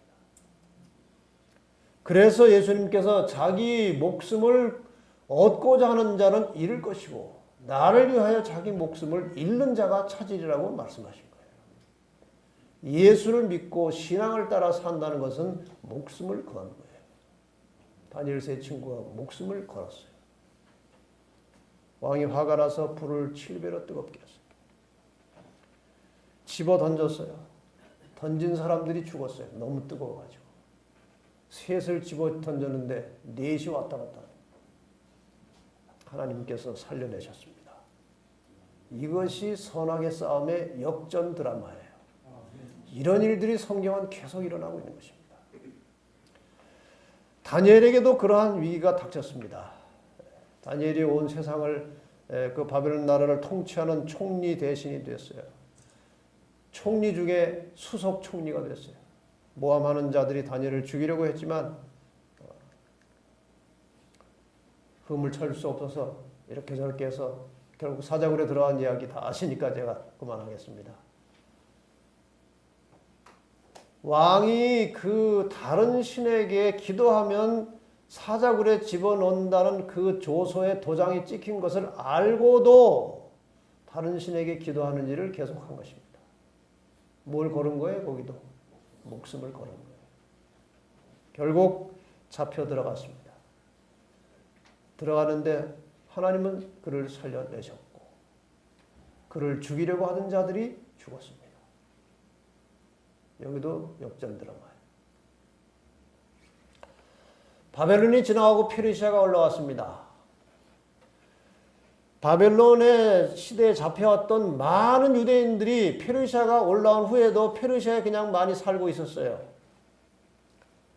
그래서 예수님께서 자기 목숨을 얻고자 하는 자는 잃을 것이고 나를 위하여 자기 목숨을 잃는 자가 찾으리라고 말씀하신 거예요. 예수를 믿고 신앙을 따라 산다는 것은 목숨을 거는 거예요. 다니엘 세 친구가 목숨을 걸었어요. 왕이 화가 나서 불을 7배로 뜨겁게 했어요. 집어 던졌어요. 던진 사람들이 죽었어요. 너무 뜨거워가지고. 셋을 집어 던졌는데 넷이 왔다 갔다. 하나님께서 살려내셨습니다. 이것이 선악의 싸움의 역전 드라마예요. 이런 일들이 성경은 계속 일어나고 있는 것입니다. 다니엘에게도 그러한 위기가 닥쳤습니다. 다니엘이 온 세상을 그 바벨론 나라를 통치하는 총리 대신이 됐어요. 총리 중에 수석 총리가 됐어요. 모함하는 자들이 다니엘을 죽이려고 했지만 흠을 찾을 수 없어서 이렇게 저렇게 해서 결국 사자굴에 들어간 이야기 다 아시니까 제가 그만하겠습니다. 왕이 그 다른 신에게 기도하면 사자굴에 집어넣는다는 그 조서에 도장이 찍힌 것을 알고도 다른 신에게 기도하는 일을 계속한 것입니다. 뭘 걸은 거예요? 거기도 목숨을 걸은 거예요. 결국 잡혀 들어갔습니다. 들어가는데 하나님은 그를 살려내셨고 그를 죽이려고 하던 자들이 죽었습니다. 여기도 역전 드라마예요. 바벨론이 지나가고 페르시아가 올라왔습니다. 바벨론의 시대에 잡혀왔던 많은 유대인들이 페르시아가 올라온 후에도 페르시아에 그냥 많이 살고 있었어요.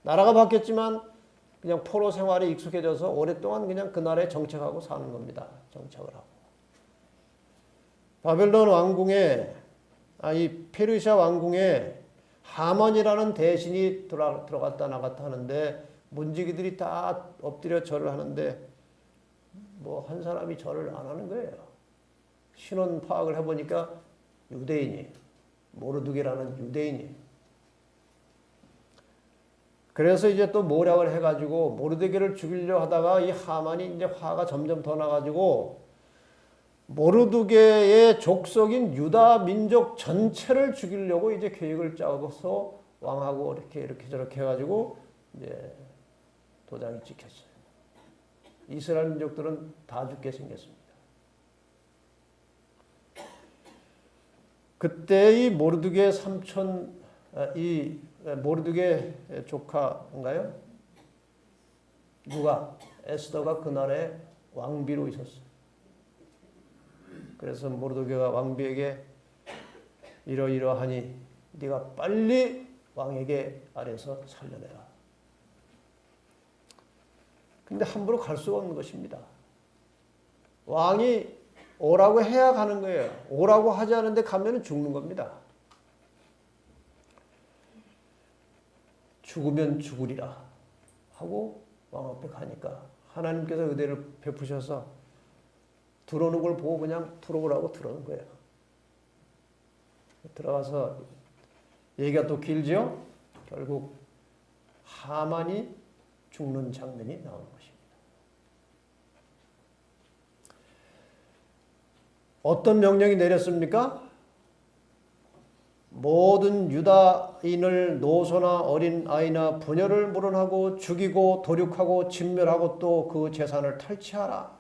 나라가 바뀌었지만 그냥 포로 생활에 익숙해져서 오랫동안 그냥 그 나라에 정착하고 사는 겁니다. 정착을 하고. 바벨론 왕궁에, 이 페르시아 왕궁에 하만이라는 대신이 들어갔다 나갔다 하는데 문지기들이 다 엎드려 절을 하는데 뭐 한 사람이 절을 안 하는 거예요. 신원 파악을 해보니까 유대인이, 모르드게라는 유대인이. 그래서 이제 또 모략을 해가지고 모르드게를 죽이려 하다가 이 하만이 이제 화가 점점 더 나가지고 모르드게의 족속인 유다 민족 전체를 죽이려고 이제 계획을 짜고서 왕하고 이렇게 저렇게 해가지고 이제 도장이 찍혔어요. 이스라엘 민족들은 다 죽게 생겼습니다. 그때 이 모르드게 삼촌, 이 모르드게 조카인가요? 누가? 에스더가 그날에 왕비로 있었어요. 그래서 모르드게가 왕비에게 이러이러하니 네가 빨리 왕에게 아래서 살려내라. 근데 함부로 갈 수가 없는 것입니다. 왕이 오라고 해야 가는 거예요. 오라고 하지 않은데 가면은 죽는 겁니다. 죽으면 죽으리라 하고 왕 앞에 가니까 하나님께서 은혜를 베푸셔서 들어오는 걸 보고 그냥 들어오라고 들어오는 거예요. 들어가서 얘기가 또 길죠. 결국 하만이 죽는 장면이 나오는 것입니다. 어떤 명령이 내렸습니까? 모든 유다인을 노소나 어린 아이나 부녀를 물어하고 죽이고 도륙하고 진멸하고 또 그 재산을 탈취하라.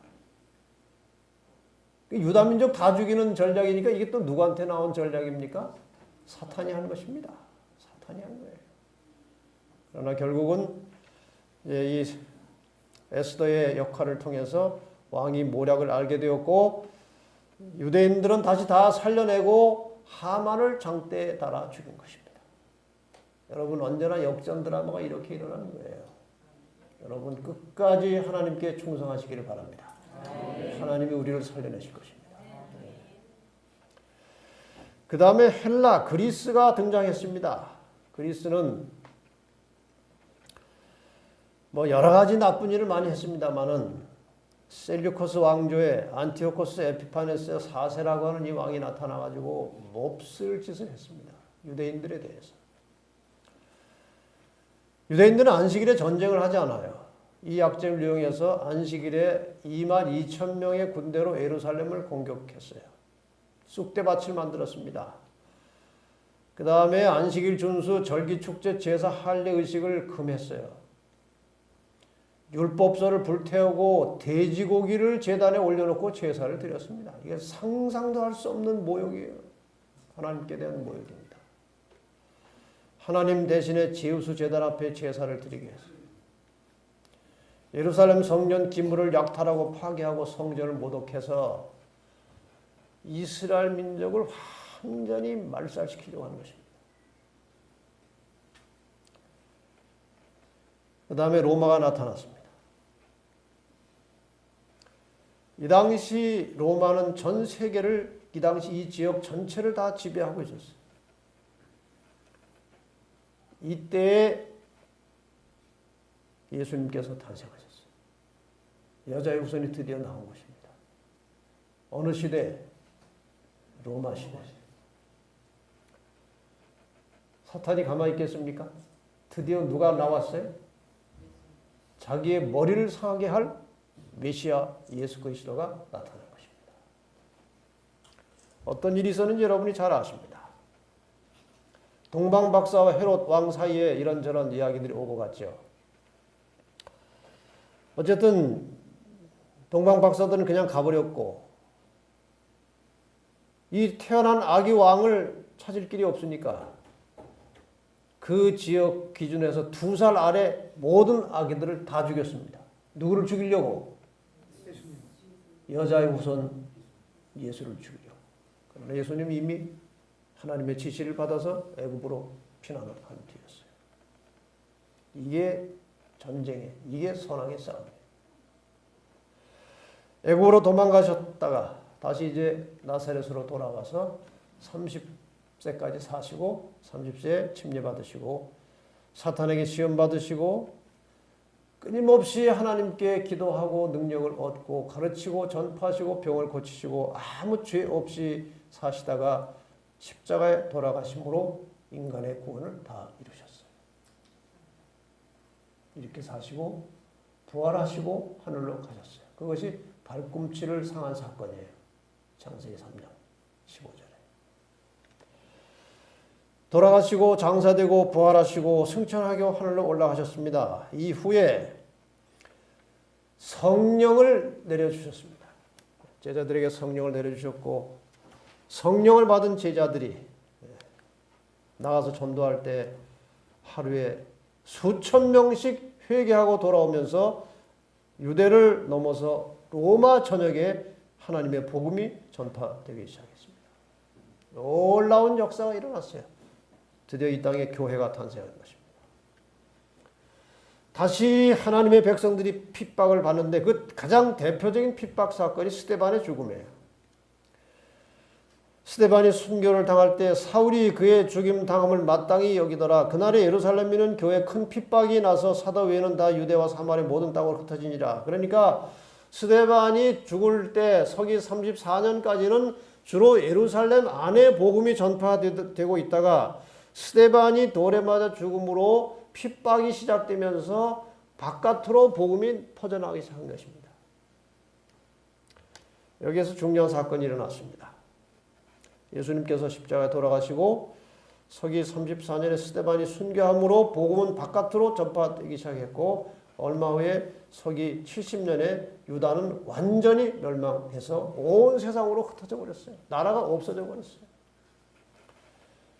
유다 민족 다 죽이는 전략이니까 이게 또 누구한테 나온 전략입니까? 사탄이 한 것입니다. 사탄이 한 거예요. 그러나 결국은 이 에스더의 역할을 통해서 왕이 모략을 알게 되었고 유대인들은 다시 다 살려내고 하만을 장대에 달아 죽인 것입니다. 여러분 언제나 역전 드라마가 이렇게 일어나는 거예요. 여러분 끝까지 하나님께 충성하시기를 바랍니다. 하나님이 우리를 살려내실 것입니다. 그 다음에 헬라, 그리스가 등장했습니다. 그리스는 뭐 여러 가지 나쁜 일을 많이 했습니다만은 셀류커스 왕조의 안티오코스 에피파네스 4세라고 하는 이 왕이 나타나가지고 몹쓸 짓을 했습니다. 유대인들에 대해서. 유대인들은 안식일에 전쟁을 하지 않아요. 이 약점을 이용해서 안식일에 22,000명의 군대로 예루살렘을 공격했어요. 쑥대밭을 만들었습니다. 그 다음에 안식일 준수, 절기축제, 제사, 할례 의식을 금했어요. 율법서를 불태우고 돼지고기를 제단에 올려놓고 제사를 드렸습니다. 이게 상상도 할 수 없는 모욕이에요. 하나님께 대한 모욕입니다. 하나님 대신에 제우스 제단 앞에 제사를 드리게 했어요. 예루살렘 성전 기물을 약탈하고 파괴하고 성전을 모독해서 이스라엘 민족을 완전히 말살시키려고 하는 것입니다. 그 다음에 로마가 나타났습니다. 이 당시 로마는 전 세계를, 이 당시 이 지역 전체를 다 지배하고 있었어요. 이때에 예수님께서 탄생하셨어요. 여자의 후손이 드디어 나온 것입니다. 어느 시대? 로마 시대. 사탄이 가만히 있겠습니까? 드디어 누가 나왔어요? 자기의 머리를 상하게 할 메시아 예수 그리스도가 나타난 것입니다. 어떤 일이 있었는지 여러분이 잘 아십니다. 동방 박사와 헤롯 왕 사이에 이런저런 이야기들이 오고 갔죠. 어쨌든 동방 박사들은 그냥 가버렸고 이 태어난 아기 왕을 찾을 길이 없으니까 그 지역 기준에서 2살 아래 모든 아기들을 다 죽였습니다. 누구를 죽이려고? 여자의 후손 예수를 죽이려고. 그러나 예수님이 이미 하나님의 지시를 받아서 애굽으로 피난을 한 뒤였어요. 이게 전쟁의, 이게 선악의 싸움이에요. 애굽으로 도망가셨다가 다시 이제 나사렛으로 돌아와서 30세까지 사시고 30세에 침례받으시고 사탄에게 시험받으시고 끊임없이 하나님께 기도하고 능력을 얻고 가르치고 전파하시고 병을 고치시고 아무 죄 없이 사시다가 십자가에 돌아가심으로 인간의 구원을 다 이루셨어요. 이렇게 사시고 부활하시고 하늘로 가셨어요. 그것이 발꿈치를 상한 사건이에요. 창세기 3장 15절에. 돌아가시고 장사되고 부활하시고 승천하게 하늘로 올라가셨습니다. 이후에 성령을 내려주셨습니다. 제자들에게 성령을 내려주셨고 성령을 받은 제자들이 나가서 전도할 때 하루에 수천 명씩 회개하고 돌아오면서 유대를 넘어서 로마 전역에 하나님의 복음이 전파되기 시작했습니다. 놀라운 역사가 일어났어요. 드디어 이 땅에 교회가 탄생한 것입니다. 다시 하나님의 백성들이 핍박을 받는데 그 가장 대표적인 핍박 사건이 스데반의 죽음이에요. 스데반이 순교를 당할 때 사울이 그의 죽임 당함을 마땅히 여기더라. 그날에 예루살렘에는 교회에 큰 핍박이 나서 사도 외에는 다 유대와 사마리아 모든 땅으로 흩어지니라. 그러니까 스데반이 죽을 때 서기 34년까지는 주로 예루살렘 안에 복음이 전파되고 있다가 스데반이 돌에 맞아 죽음으로 핍박이 시작되면서 바깥으로 복음이 퍼져나가기 시작한 것입니다. 여기에서 중요한 사건이 일어났습니다. 예수님께서 십자가에 돌아가시고 서기 34년에 스데반이 순교함으로 복음은 바깥으로 전파되기 시작했고 얼마 후에 서기 70년에 유다는 완전히 멸망해서 온 세상으로 흩어져 버렸어요. 나라가 없어져 버렸어요.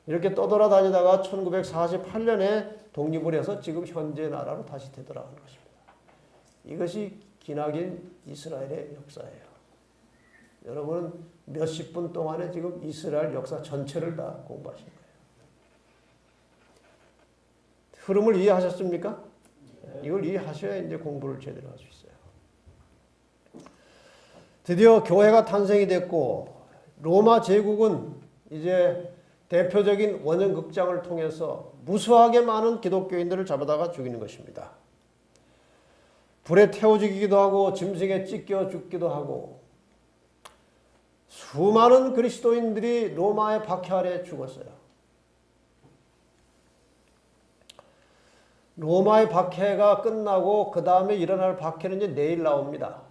이렇게 떠돌아다니다가 1948년에 독립을 해서 지금 현재 나라로 다시 되돌아가는 것입니다. 이것이 기나긴 이스라엘의 역사예요. 여러분은 몇십 분 동안에 지금 이스라엘 역사 전체를 다 공부하신 거예요. 흐름을 이해하셨습니까? 이걸 이해하셔야 이제 공부를 제대로 할 수 있어요. 드디어 교회가 탄생이 됐고 로마 제국은 이제 대표적인 원형극장을 통해서 무수하게 많은 기독교인들을 잡아다가 죽이는 것입니다. 불에 태워 죽이기도 하고 짐승에 찢겨 죽기도 하고 수많은 그리스도인들이 로마의 박해 아래 죽었어요. 로마의 박해가 끝나고 그 다음에 일어날 박해는 이제 내일 나옵니다.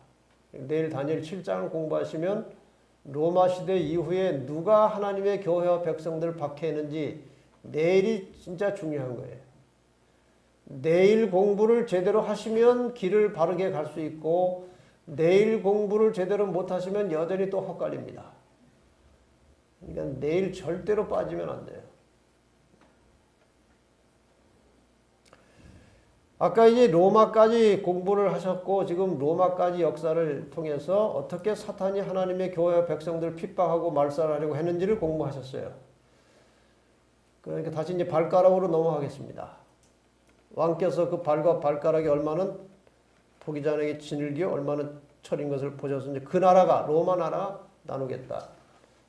내일 다니엘 7장을 공부하시면 로마 시대 이후에 누가 하나님의 교회와 백성들을 박해했는지 내일이 진짜 중요한 거예요. 내일 공부를 제대로 하시면 길을 바르게 갈 수 있고 내일 공부를 제대로 못하시면 여전히 또 헛갈립니다. 그러니까 내일 절대로 빠지면 안 돼요. 아까 이제 로마까지 공부를 하셨고 지금 로마까지 역사를 통해서 어떻게 사탄이 하나님의 교회와 백성들을 핍박하고 말살하려고 했는지를 공부하셨어요. 그러니까 다시 이제 발가락으로 넘어가겠습니다. 왕께서 그 발과 발가락이 얼마나 포기자에게 진흙이요 얼마나 철인 것을 보셔서 이제 그 나라가 로마 나라가 나누겠다.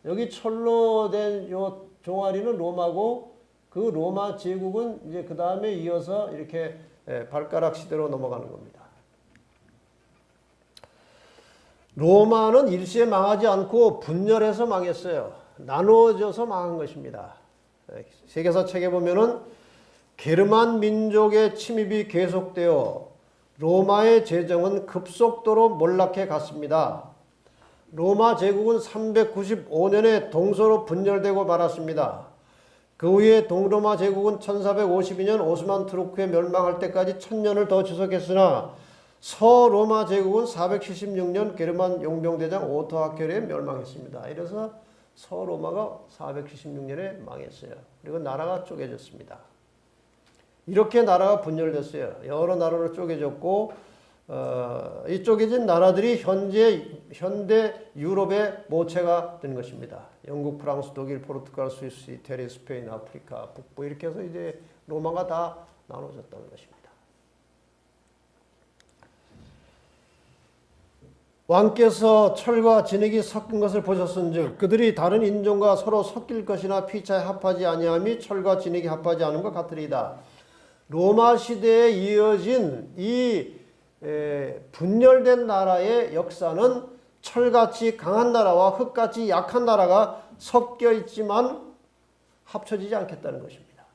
여기 철로 된 요 종아리는 로마고 그 로마 제국은 이제 그 다음에 이어서 이렇게 발가락 시대로 넘어가는 겁니다. 로마는 일시에 망하지 않고 분열해서 망했어요. 나누어져서 망한 것입니다. 세계사 책에 보면은 게르만 민족의 침입이 계속되어 로마의 재정은 급속도로 몰락해 갔습니다. 로마 제국은 395년에 동서로 분열되고 말았습니다. 그 후에 동로마 제국은 1452년 오스만 투르크에 멸망할 때까지 1000년을 더 지속했으나 서로마 제국은 476년 게르만 용병대장 오토 하켈에 멸망했습니다. 이래서 서로마가 476년에 망했어요. 그리고 나라가 쪼개졌습니다. 이렇게 나라가 분열됐어요. 여러 나라로 쪼개졌고 이 쪼개진 나라들이 현대 유럽의 모체가 된 것입니다. 영국, 프랑스, 독일, 포르투갈, 스위스, 이태리, 스페인, 아프리카, 북부 이렇게 해서 이제 로마가 다 나눠졌다는 것입니다. 왕께서 철과 진흙이 섞은 것을 보셨은즉 그들이 다른 인종과 서로 섞일 것이나 피차에 합하지 아니함이 철과 진흙이 합하지 않은 것 같으리이다. 로마 시대에 이어진 이 분열된 나라의 역사는 철같이 강한 나라와 흙같이 약한 나라가 섞여 있지만 합쳐지지 않겠다는 것입니다.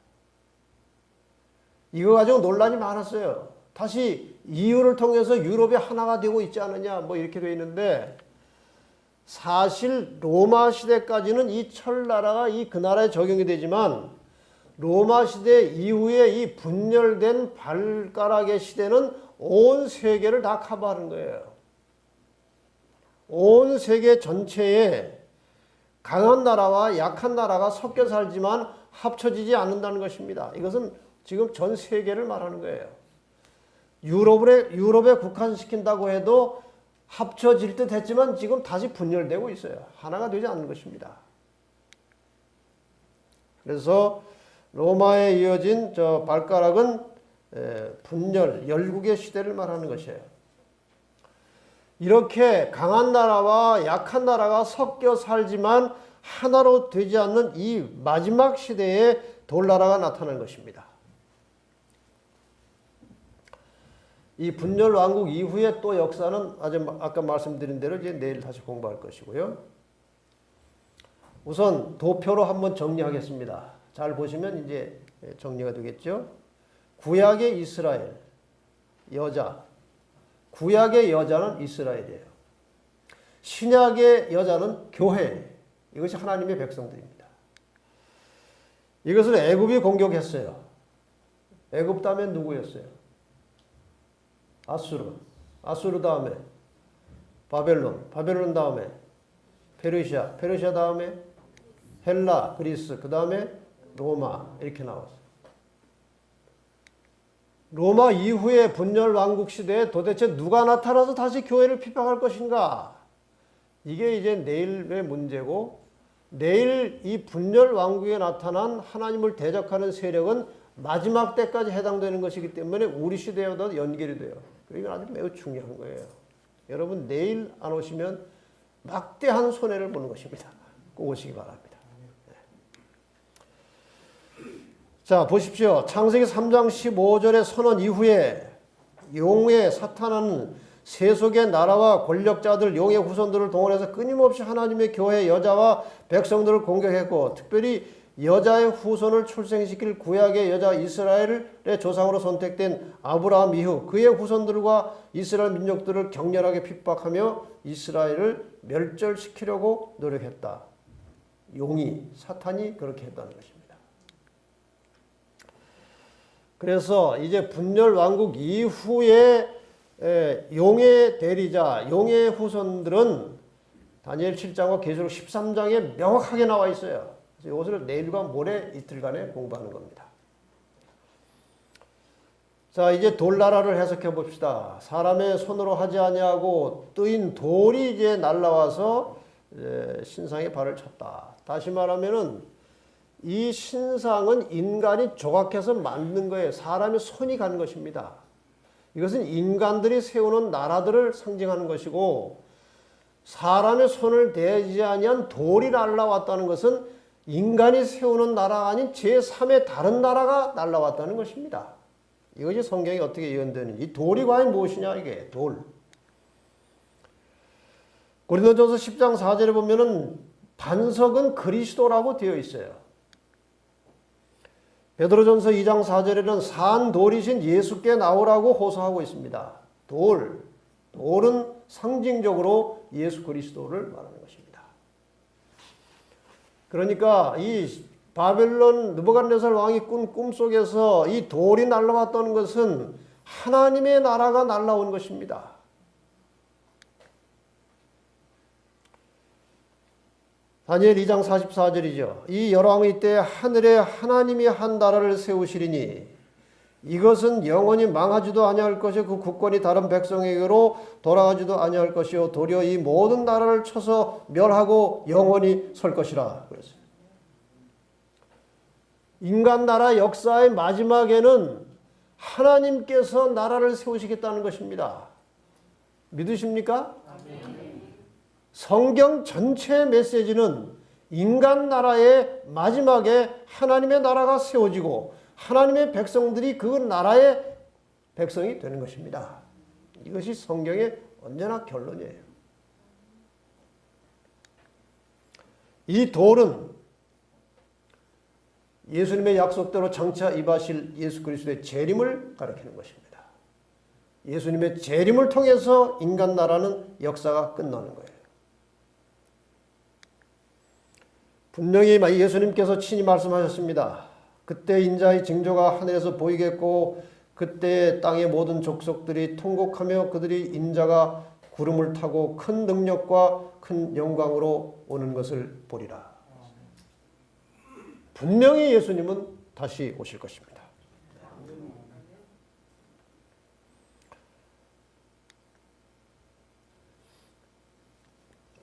이거 가지고 논란이 많았어요. 다시 이유를 통해서 유럽이 하나가 되고 있지 않느냐 뭐 이렇게 되어 있는데 사실 로마 시대까지는 이 철나라가 그 나라에 적용이 되지만 로마 시대 이후에 이 분열된 발가락의 시대는 온 세계를 다 커버하는 거예요. 온 세계 전체에 강한 나라와 약한 나라가 섞여 살지만 합쳐지지 않는다는 것입니다. 이것은 지금 전 세계를 말하는 거예요. 유럽에 국한시킨다고 해도 합쳐질 듯 했지만 지금 다시 분열되고 있어요. 하나가 되지 않는 것입니다. 그래서 로마에 이어진 저 발가락은 분열, 열국의 시대를 말하는 것이에요. 이렇게 강한 나라와 약한 나라가 섞여 살지만 하나로 되지 않는 이 마지막 시대에 돌나라가 나타난 것입니다. 이 분열 왕국 이후에 또 역사는 아까 말씀드린 대로 이제 내일 다시 공부할 것이고요. 우선 도표로 한번 정리하겠습니다. 잘 보시면 이제 정리가 되겠죠. 구약의 이스라엘, 여자. 구약의 여자는 이스라엘이에요. 신약의 여자는 교회. 이것이 하나님의 백성들입니다. 이것을 애굽이 공격했어요. 애굽 다음에 누구였어요? 아수르 다음에 바벨론 다음에 페르시아 다음에 헬라, 그리스, 그 다음에 로마 이렇게 나왔어요. 로마 이후의 분열 왕국 시대에 도대체 누가 나타나서 다시 교회를 핍박할 것인가? 이게 이제 내일의 문제고 내일 이 분열 왕국에 나타난 하나님을 대적하는 세력은 마지막 때까지 해당되는 것이기 때문에 우리 시대와도 연결이 돼요. 이건 아주 매우 중요한 거예요. 여러분 내일 안 오시면 막대한 손해를 보는 것입니다. 꼭 오시기 바랍니다. 자 보십시오. 창세기 3장 15절의 선언 이후에 용의 사탄은 세속의 나라와 권력자들, 용의 후손들을 동원해서 끊임없이 하나님의 교회 여자와 백성들을 공격했고 특별히 여자의 후손을 출생시킬 구약의 여자 이스라엘의 조상으로 선택된 아브라함 이후 그의 후손들과 이스라엘 민족들을 격렬하게 핍박하며 이스라엘을 멸절시키려고 노력했다. 용이, 사탄이 그렇게 했다는 것입니다. 그래서 이제 분열 왕국 이후에 용의 대리자, 용의 후손들은 다니엘 7장과 계시록 13장에 명확하게 나와 있어요. 이것을 내일과 모레 이틀간에 공부하는 겁니다. 자, 이제 돌나라를 해석해 봅시다. 사람의 손으로 하지 아니하고 뜨인 돌이 이제 날라와서 신상에 발을 쳤다. 다시 말하면은 이 신상은 인간이 조각해서 만든 거예요. 사람의 손이 간 것입니다. 이것은 인간들이 세우는 나라들을 상징하는 것이고 사람의 손을 대지 아니한 돌이 날라왔다는 것은 인간이 세우는 나라가 아닌 제3의 다른 나라가 날라왔다는 것입니다. 이것이 성경이 어떻게 예언되는지. 이 돌이 과연 무엇이냐 이게 돌. 고린도전서 10장 4절에 보면은 반석은 그리스도라고 되어 있어요. 베드로전서 2장 4절에는 산 돌이신 예수께 나오라고 호소하고 있습니다. 돌은 상징적으로 예수 그리스도를 말하는 것입니다. 그러니까 이 바벨론 느부갓네살 왕이 꾼 꿈속에서 이 돌이 날라왔다는 것은 하나님의 나라가 날라온 것입니다. 다니엘 2장 44절이죠. 이 열왕의 때 하늘에 하나님이 한 나라를 세우시리니 이것은 영원히 망하지도 아니할 것이요 그 국권이 다른 백성에게로 돌아가지도 아니할 것이요 도리어 이 모든 나라를 쳐서 멸하고 영원히 설 것이라 그랬어요. 인간 나라 역사의 마지막에는 하나님께서 나라를 세우시겠다는 것입니다. 믿으십니까? 성경 전체의 메시지는 인간 나라의 마지막에 하나님의 나라가 세워지고 하나님의 백성들이 그 나라의 백성이 되는 것입니다. 이것이 성경의 언제나 결론이에요. 이 돌은 예수님의 약속대로 장차 임하실 예수 그리스도의 재림을 가리키는 것입니다. 예수님의 재림을 통해서 인간 나라는 역사가 끝나는 거예요. 분명히 예수님께서 친히 말씀하셨습니다. 그때 인자의 징조가 하늘에서 보이겠고 그때 땅의 모든 족속들이 통곡하며 그들이 인자가 구름을 타고 큰 능력과 큰 영광으로 오는 것을 보리라. 분명히 예수님은 다시 오실 것입니다.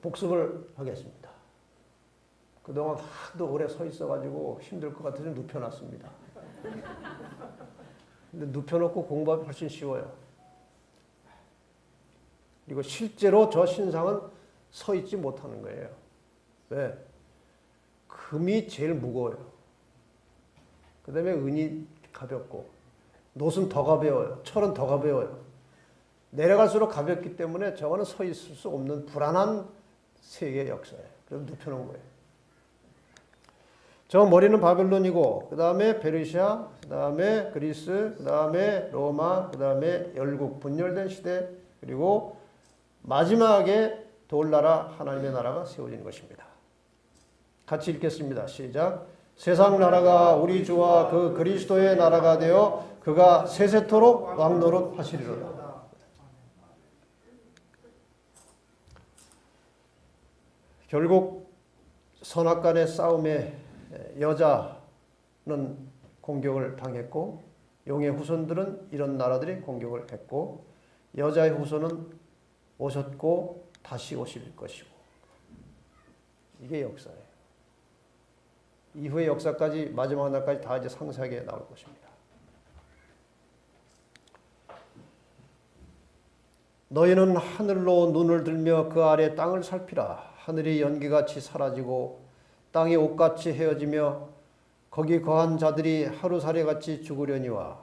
복습을 하겠습니다. 그동안 하도 오래 서 있어가지고 힘들 것 같아서 눕혀놨습니다. 근데 눕혀놓고 공부하기 훨씬 쉬워요. 그리고 실제로 저 신상은 서 있지 못하는 거예요. 왜? 금이 제일 무거워요. 그 다음에 은이 가볍고 놋은 더 가벼워요. 철은 더 가벼워요. 내려갈수록 가볍기 때문에 저거는 서 있을 수 없는 불안한 세계의 역사예요. 그래서 눕혀놓은 거예요. 저 머리는 바벨론이고 그 다음에 페르시아, 그 다음에 그리스, 그 다음에 로마, 그 다음에 열국 분열된 시대 그리고 마지막에 돌나라 하나님의 나라가 세워지는 것입니다. 같이 읽겠습니다. 시작. 세상 나라가 우리 주와 그 그리스도의 나라가 되어 그가 세세토록 왕노릇 하시리로다. 결국 선악간의 싸움에 여자는 공격을 당했고 용의 후손들은 이런 나라들이 공격을 했고 여자의 후손은 오셨고 다시 오실 것이고 이게 역사예요. 이후의 역사까지 마지막 날까지 다 이제 상세하게 나올 것입니다. 너희는 하늘로 눈을 들며 그 아래 땅을 살피라. 하늘이 연기같이 사라지고 땅이 옷같이 헤어지며 거기 거한 자들이 하루살이같이 죽으려니와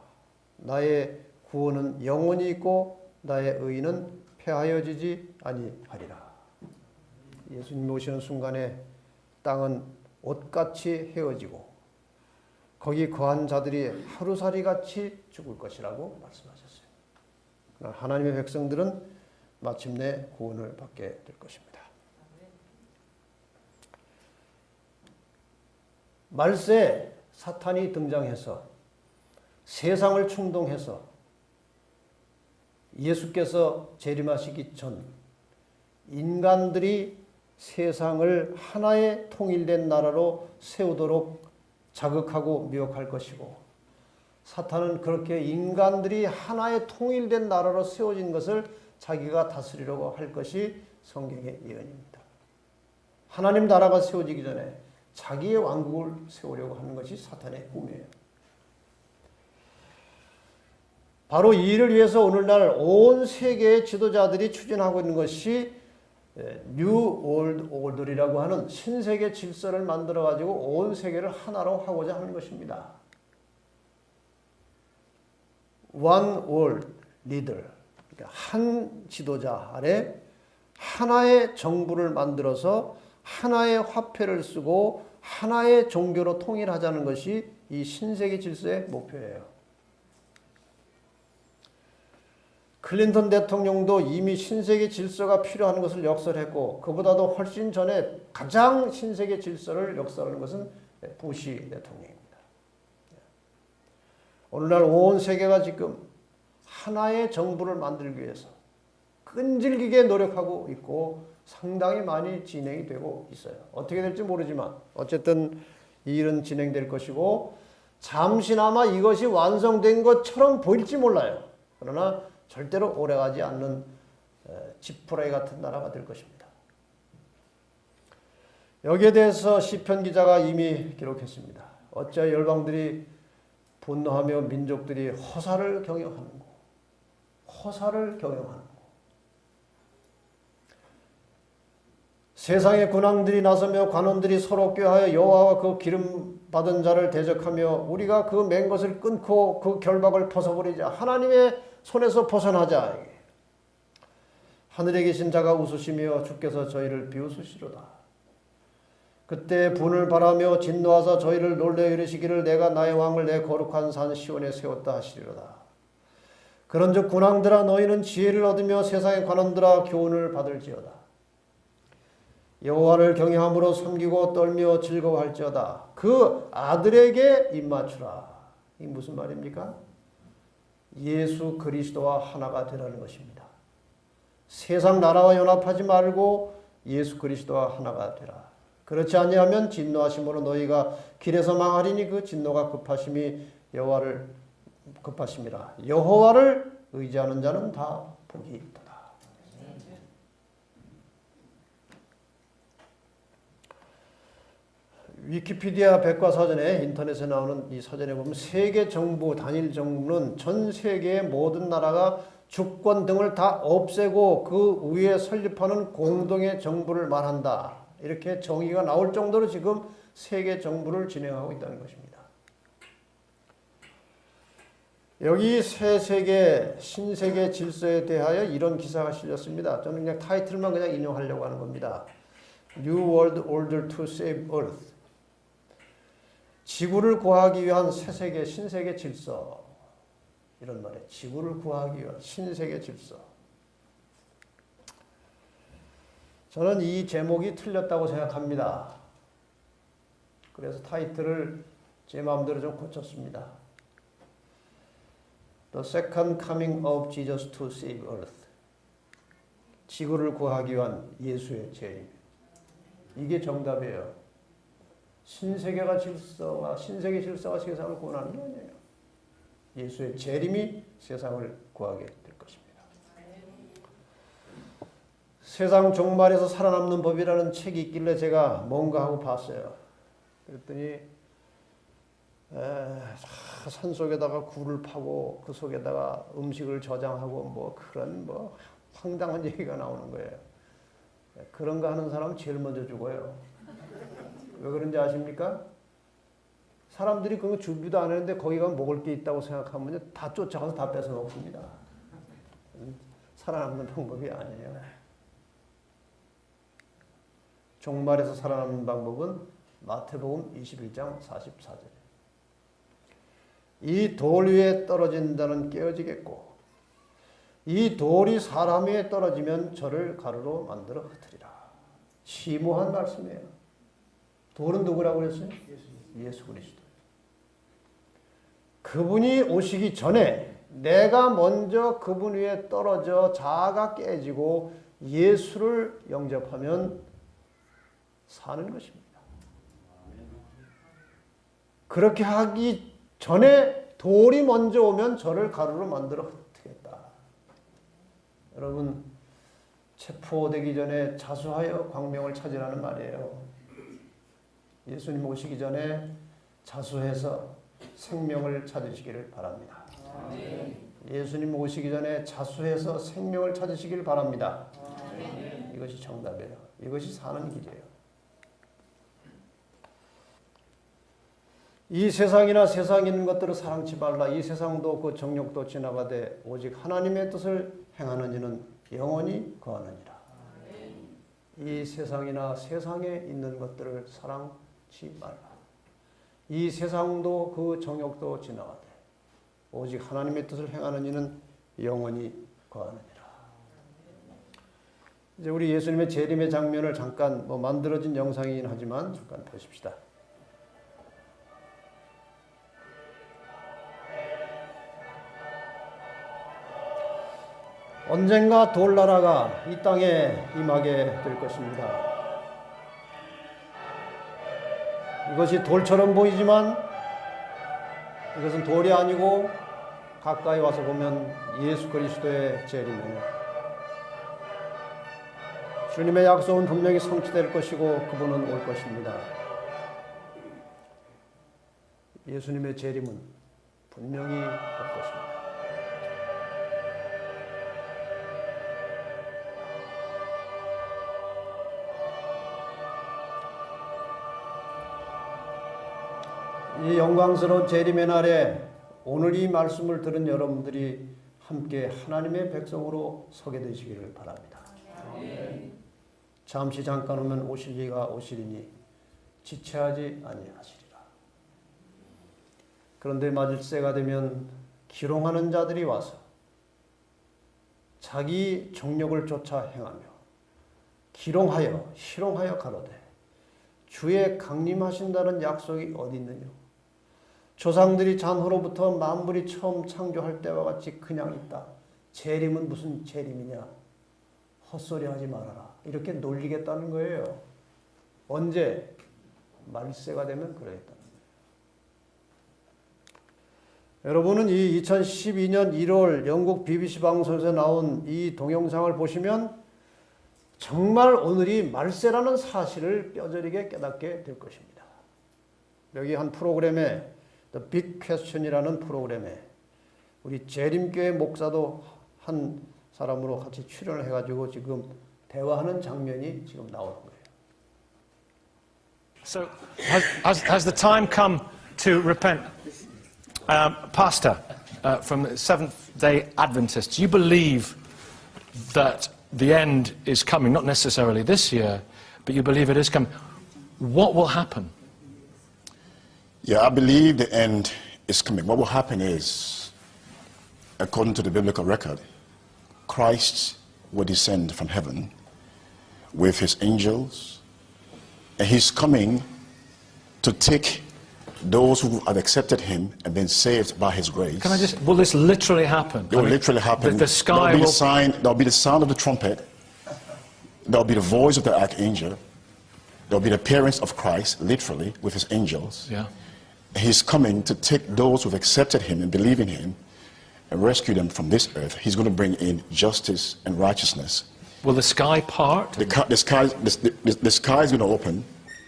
나의 구원은 영원히 있고 나의 의는 폐하여지지 아니하리라. 예수님 오시는 순간에 땅은 옷같이 헤어지고 거기 거한 자들이 하루살이같이 죽을 것이라고 말씀하셨어요. 하나님의 백성들은 마침내 구원을 받게 될 것입니다. 말세 사탄이 등장해서 세상을 충동해서 예수께서 재림하시기 전 인간들이 세상을 하나의 통일된 나라로 세우도록 자극하고 미혹할 것이고 사탄은 그렇게 인간들이 하나의 통일된 나라로 세워진 것을 자기가 다스리려고 할 것이 성경의 예언입니다. 하나님 나라가 세워지기 전에 자기의 왕국을 세우려고 하는 것이 사탄의 꿈이에요. 바로 이 일을 위해서 오늘날 온 세계의 지도자들이 추진하고 있는 것이 뉴 월드 오더리라고 하는 신세계 질서를 만들어 가지고 온 세계를 하나로 하고자 하는 것입니다. One World Leader, 그러니까 한 지도자 아래 하나의 정부를 만들어서 하나의 화폐를 쓰고 하나의 종교로 통일하자는 것이 이 신세계 질서의 목표예요. 클린턴 대통령도 이미 신세계 질서가 필요한 것을 역설했고 그보다도 훨씬 전에 가장 신세계 질서를 역설하는 것은 부시 대통령입니다. 오늘날 온 세계가 지금 하나의 정부를 만들기 위해서 끈질기게 노력하고 있고 상당히 많이 진행이 되고 있어요. 어떻게 될지 모르지만 어쨌든 이 일은 진행될 것이고 잠시나마 이것이 완성된 것처럼 보일지 몰라요. 그러나 절대로 오래가지 않는 지푸라기 같은 나라가 될 것입니다. 여기에 대해서 시편 기자가 이미 기록했습니다. 어찌하여 열방들이 분노하며 민족들이 허사를 경영하는고. 허사를 경영하는고. 세상의 군왕들이 나서며 관원들이 서로 꾀하여 여호와와 그 기름 받은 자를 대적하며 우리가 그 맨 것을 끊고 그 결박을 벗어버리자. 하나님의 손에서 벗어나자. 하늘에 계신 자가 웃으시며 주께서 저희를 비웃으시로다. 그때 분을 바라며 진노하사 저희를 놀래 이르시기를 내가 나의 왕을 내 거룩한 산 시온에 세웠다 하시리로다. 그런즉 군왕들아 너희는 지혜를 얻으며 세상의 관원들아 교훈을 받을지어다. 여호와를 경외함으로 섬기고 떨며 즐거워할지어다. 그 아들에게 입맞추라. 이게 무슨 말입니까? 예수 그리스도와 하나가 되라는 것입니다. 세상 나라와 연합하지 말고 예수 그리스도와 하나가 되라. 그렇지 아니하면 진노하심으로 너희가 길에서 망하리니 그 진노가 급하심이 여호와를 급하심이라. 여호와를 의지하는 자는 다 복이 있도다. 위키피디아 백과사전에 인터넷에 나오는 이 사전에 보면 세계 정부, 단일 정부는 전 세계의 모든 나라가 주권 등을 다 없애고 그 위에 설립하는 공동의 정부를 말한다. 이렇게 정의가 나올 정도로 지금 세계 정부를 진행하고 있다는 것입니다. 여기 새 세계, 신세계 질서에 대하여 이런 기사가 실렸습니다. 저는 그냥 타이틀만 그냥 인용하려고 하는 겁니다. New World Order to Save Earth. 지구를 구하기 위한 새 세계, 신세계 질서. 이런 말이에요. 지구를 구하기 위한 신세계 질서. 저는 이 제목이 틀렸다고 생각합니다. 그래서 타이틀을 제 마음대로 좀 고쳤습니다. The Second Coming of Jesus to Save Earth. 지구를 구하기 위한 예수의 재림. 이게 정답이에요. 신세계 질서가 세상을 구원하는 게 아니에요. 예수의 재림이 세상을 구하게 될 것입니다. 세상 종말에서 살아남는 법이라는 책이 있길래 제가 뭔가 하고 봤어요. 그랬더니 산속에다가 굴을 파고 그 속에다가 음식을 저장하고 뭐 그런 뭐 황당한 얘기가 나오는 거예요. 그런 거 하는 사람은 제일 먼저 죽어요. 왜 그런지 아십니까? 사람들이 그거 준비도 안 했는데 거기 가면 먹을 게 있다고 생각하면 다 쫓아가서 다 뺏어 먹습니다. 살아남는 방법이 아니에요. 종말에서 살아남는 방법은 마태복음 21장 44절. 이 돌 위에 떨어진 자는 깨어지겠고 이 돌이 사람 위에 떨어지면 저를 가루로 만들어 흩으리라. 심오한 말씀이에요. 돌은 누구라고 그랬어요? 예수 그리스도. 그분이 오시기 전에 내가 먼저 그분 위에 떨어져 자아가 깨지고 예수를 영접하면 사는 것입니다. 그렇게 하기 전에 돌이 먼저 오면 저를 가루로 만들어 흩겠다. 여러분 체포되기 전에 자수하여 광명을 찾으라는 말이에요. 예수님 오시기 전에 자수해서 생명을 찾으시기를 바랍니다. 예수님 오시기 전에 자수해서 생명을 찾으시길 바랍니다. 이것이 정답이에요. 이것이 사는 길이에요. 이 세상이나 세상에 있는 것들을 사랑치 말라. 이 세상도 그 정욕도 지나가되 오직 하나님의 뜻을 행하는 이는 영원히 거하느니라. 이 세상이나 세상에 있는 것들을 사랑치 말라. 이 세상도 그 정욕도 지나가되 오직 하나님의 뜻을 행하는 이는 영원히 거하느니라. 이제 우리 예수님의 재림의 장면을 잠깐 만들어진 영상이긴 하지만 잠깐 보십시다. 언젠가 돌나라가 이 땅에 임하게 될 것입니다. 이것이 돌처럼 보이지만 이것은 돌이 아니고 가까이 와서 보면 예수 그리스도의 재림입니다. 주님의 약속은 분명히 성취될 것이고 그분은 올 것입니다. 예수님의 재림은 분명히 올 것입니다. 이 영광스러운 재림의 날에 오늘 이 말씀을 들은 여러분들이 함께 하나님의 백성으로 서게 되시기를 바랍니다. 잠시 잠깐 오면 오실 이가 오시리니 지체하지 아니하시리라. 그런데 말세가 되면 기롱하는 자들이 와서 자기 정력을 쫓아 행하며 기롱하여 희롱하여 가로되 주의 강림하신다는 약속이 어디 있느냐. 조상들이 잔호로부터 만물이 처음 창조할 때와 같이 그냥 있다. 재림은 무슨 재림이냐. 헛소리하지 말아라. 이렇게 놀리겠다는 거예요. 언제? 말세가 되면 그러겠다. 여러분은 이 2012년 1월 영국 BBC 방송에서 나온 이 동영상을 보시면 정말 오늘이 말세라는 사실을 뼈저리게 깨닫게 될 것입니다. 여기 한 프로그램에 The Big Question이라는 프로그램에 우리 재림교회 목사도 한 사람으로 같이 출연을 해가지고 지금 대화하는 장면이 지금 나오는 거예요. So, has the time come to repent? Pastor, from the Seventh-day Adventists, you believe that the end is coming, not necessarily this year, but you believe it is coming. What will happen? Yeah, I believe the end is coming. What will happen is, according to the biblical record, Christ will descend from heaven with his angels, and he's coming to take those who have accepted him and been saved by his grace. Can I just, will this literally happen? It will literally happen. The sky there'll be will... the sign, there'll be the sound of the trumpet, there'll be the voice of the archangel, there'll be the appearance of Christ, literally, with his angels. Yeah. He's coming to take those who've accepted him and believe in him and rescue them from this earth. He's going to bring in justice and righteousness. Will the sky part? The sky is going to open,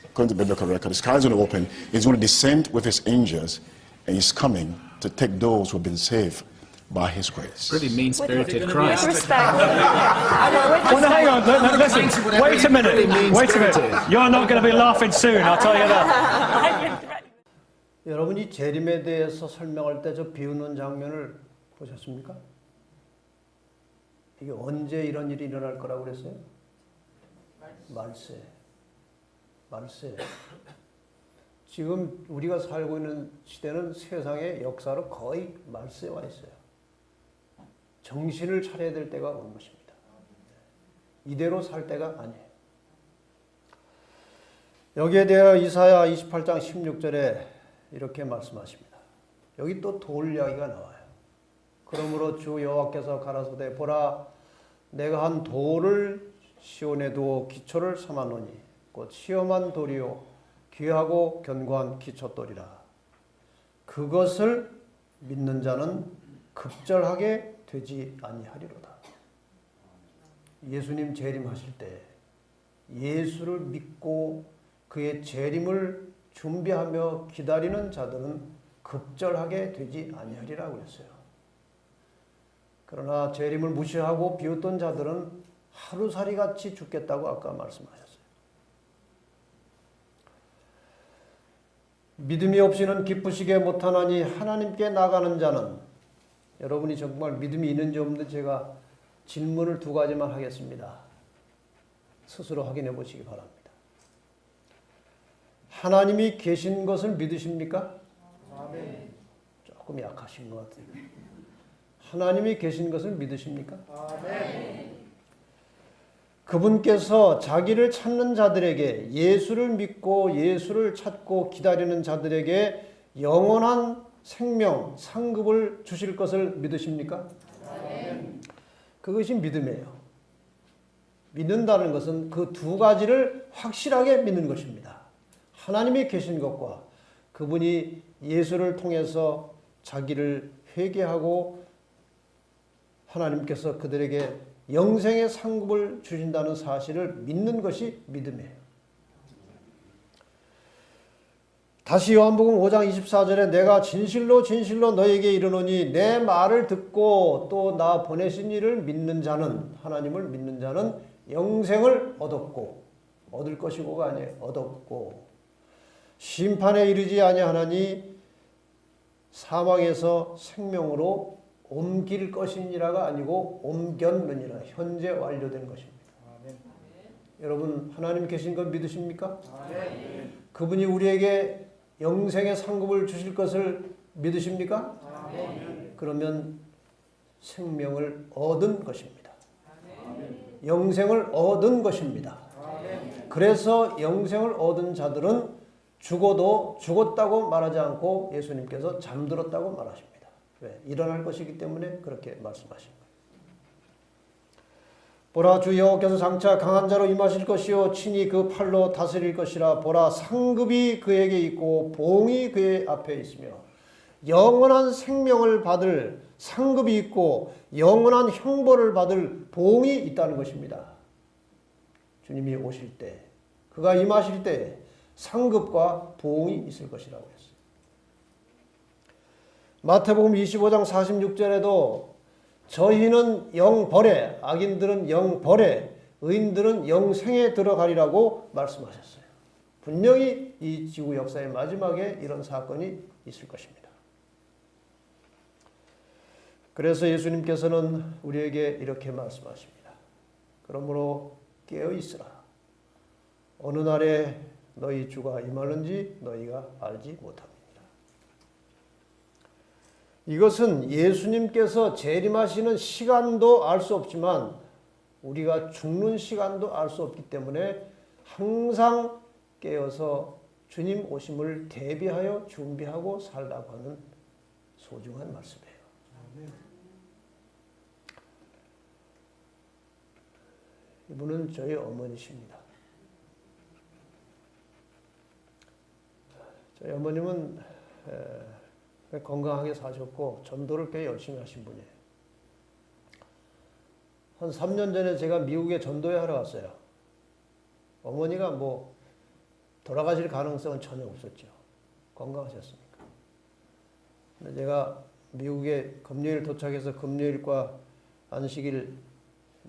according to the biblical record. The sky is going to open. He's going to descend with his angels, and he's coming to take those who've been saved by his grace. Pretty mean-spirited Christ. With respect. Well, no, hang on, listen, wait a minute. You're not going to be laughing soon, I'll tell you that. 여러분이 재림에 대해서 설명할 때 저 비웃는 장면을 보셨습니까? 이게 언제 이런 일이 일어날 거라고 그랬어요? 말세. 말세. 지금 우리가 살고 있는 시대는 세상의 역사로 거의 말세에 와 있어요. 정신을 차려야 될 때가 온 것입니다. 이대로 살 때가 아니에요. 여기에 대해 이사야 28장 16절에 이렇게 말씀하십니다. 여기 또 돌 이야기가 나와요. 그러므로 주 여호와께서 가라사대 보라 내가 한 돌을 시온에 두어 기초를 삼아노니 곧 시험한 돌이요 귀하고 견고한 기초돌이라. 그것을 믿는 자는 급절하게 되지 아니하리로다. 예수님 재림하실 때 예수를 믿고 그의 재림을 준비하며 기다리는 자들은 급절하게 되지 아니하리라고 했어요. 그러나 재림을 무시하고 비웃던 자들은 하루살이같이 죽겠다고 아까 말씀하셨어요. 믿음이 없이는 기쁘시게 못하나니 하나님께 나가는 자는, 여러분이 정말 믿음이 있는지 없는지 제가 질문을 두 가지만 하겠습니다. 스스로 확인해 보시기 바랍니다. 하나님이 계신 것을 믿으십니까? 아멘. 조금 약하신 것 같아요. 하나님이 계신 것을 믿으십니까? 아멘. 그분께서 자기를 찾는 자들에게, 예수를 믿고 예수를 찾고 기다리는 자들에게 영원한 생명, 상급을 주실 것을 믿으십니까? 아멘. 그것이 믿음이에요. 믿는다는 것은 그 두 가지를 확실하게 믿는 것입니다. 하나님이 계신 것과 그분이 예수를 통해서 자기를 회개하고 하나님께서 그들에게 영생의 상급을 주신다는 사실을 믿는 것이 믿음이에요. 다시 요한복음 5장 24절에 내가 진실로 진실로 너에게 이르노니 내 말을 듣고 또 나 보내신 이를 믿는 자는, 하나님을 믿는 자는 영생을 얻었고, 얻을 것이고가 아니에요. 얻었고 심판에 이르지 아니하나니 사망에서 생명으로 옮길 것이니라가 아니고 옮겼느니라. 현재 완료된 것입니다. 여러분 하나님 계신 것 믿으십니까? 그분이 우리에게 영생의 상급을 주실 것을 믿으십니까? 그러면 생명을 얻은 것입니다. 영생을 얻은 것입니다. 그래서 영생을 얻은 자들은 죽어도 죽었다고 말하지 않고 예수님께서 잠들었다고 말하십니다. 왜? 일어날 것이기 때문에 그렇게 말씀하신 거예요. 보라 주 여호와께서 장차 강한 자로 임하실 것이요 친히 그 팔로 다스릴 것이라. 보라 상급이 그에게 있고 봉이 그의 앞에 있으며 영원한 생명을 받을 상급이 있고 영원한 형벌을 받을 봉이 있다는 것입니다. 주님이 오실 때, 그가 임하실 때 상급과 봉이 있을 것이라고 했어요. 마태복음 25장 46절에도 저희는 영벌에, 악인들은 영벌에, 의인들은 영생에 들어가리라고 말씀하셨어요. 분명히 이 지구 역사의 마지막에 이런 사건이 있을 것입니다. 그래서 예수님께서는 우리에게 이렇게 말씀하십니다. 그러므로 깨어 있으라. 어느 날에 너희 주가 임하는지 너희가 알지 못합니다. 이것은 예수님께서 재림하시는 시간도 알 수 없지만 우리가 죽는 시간도 알 수 없기 때문에 항상 깨어서 주님 오심을 대비하여 준비하고 살라고 하는 소중한 말씀이에요. 이분은 저희 어머니십니다. 저희 어머님은 건강하게 사셨고 전도를 꽤 열심히 하신 분이에요. 한 3년 전에 제가 미국에 전도회 하러 갔어요. 어머니가 뭐 돌아가실 가능성은 전혀 없었죠. 건강하셨으니까. 근데 제가 미국에 금요일 도착해서 금요일과 안식일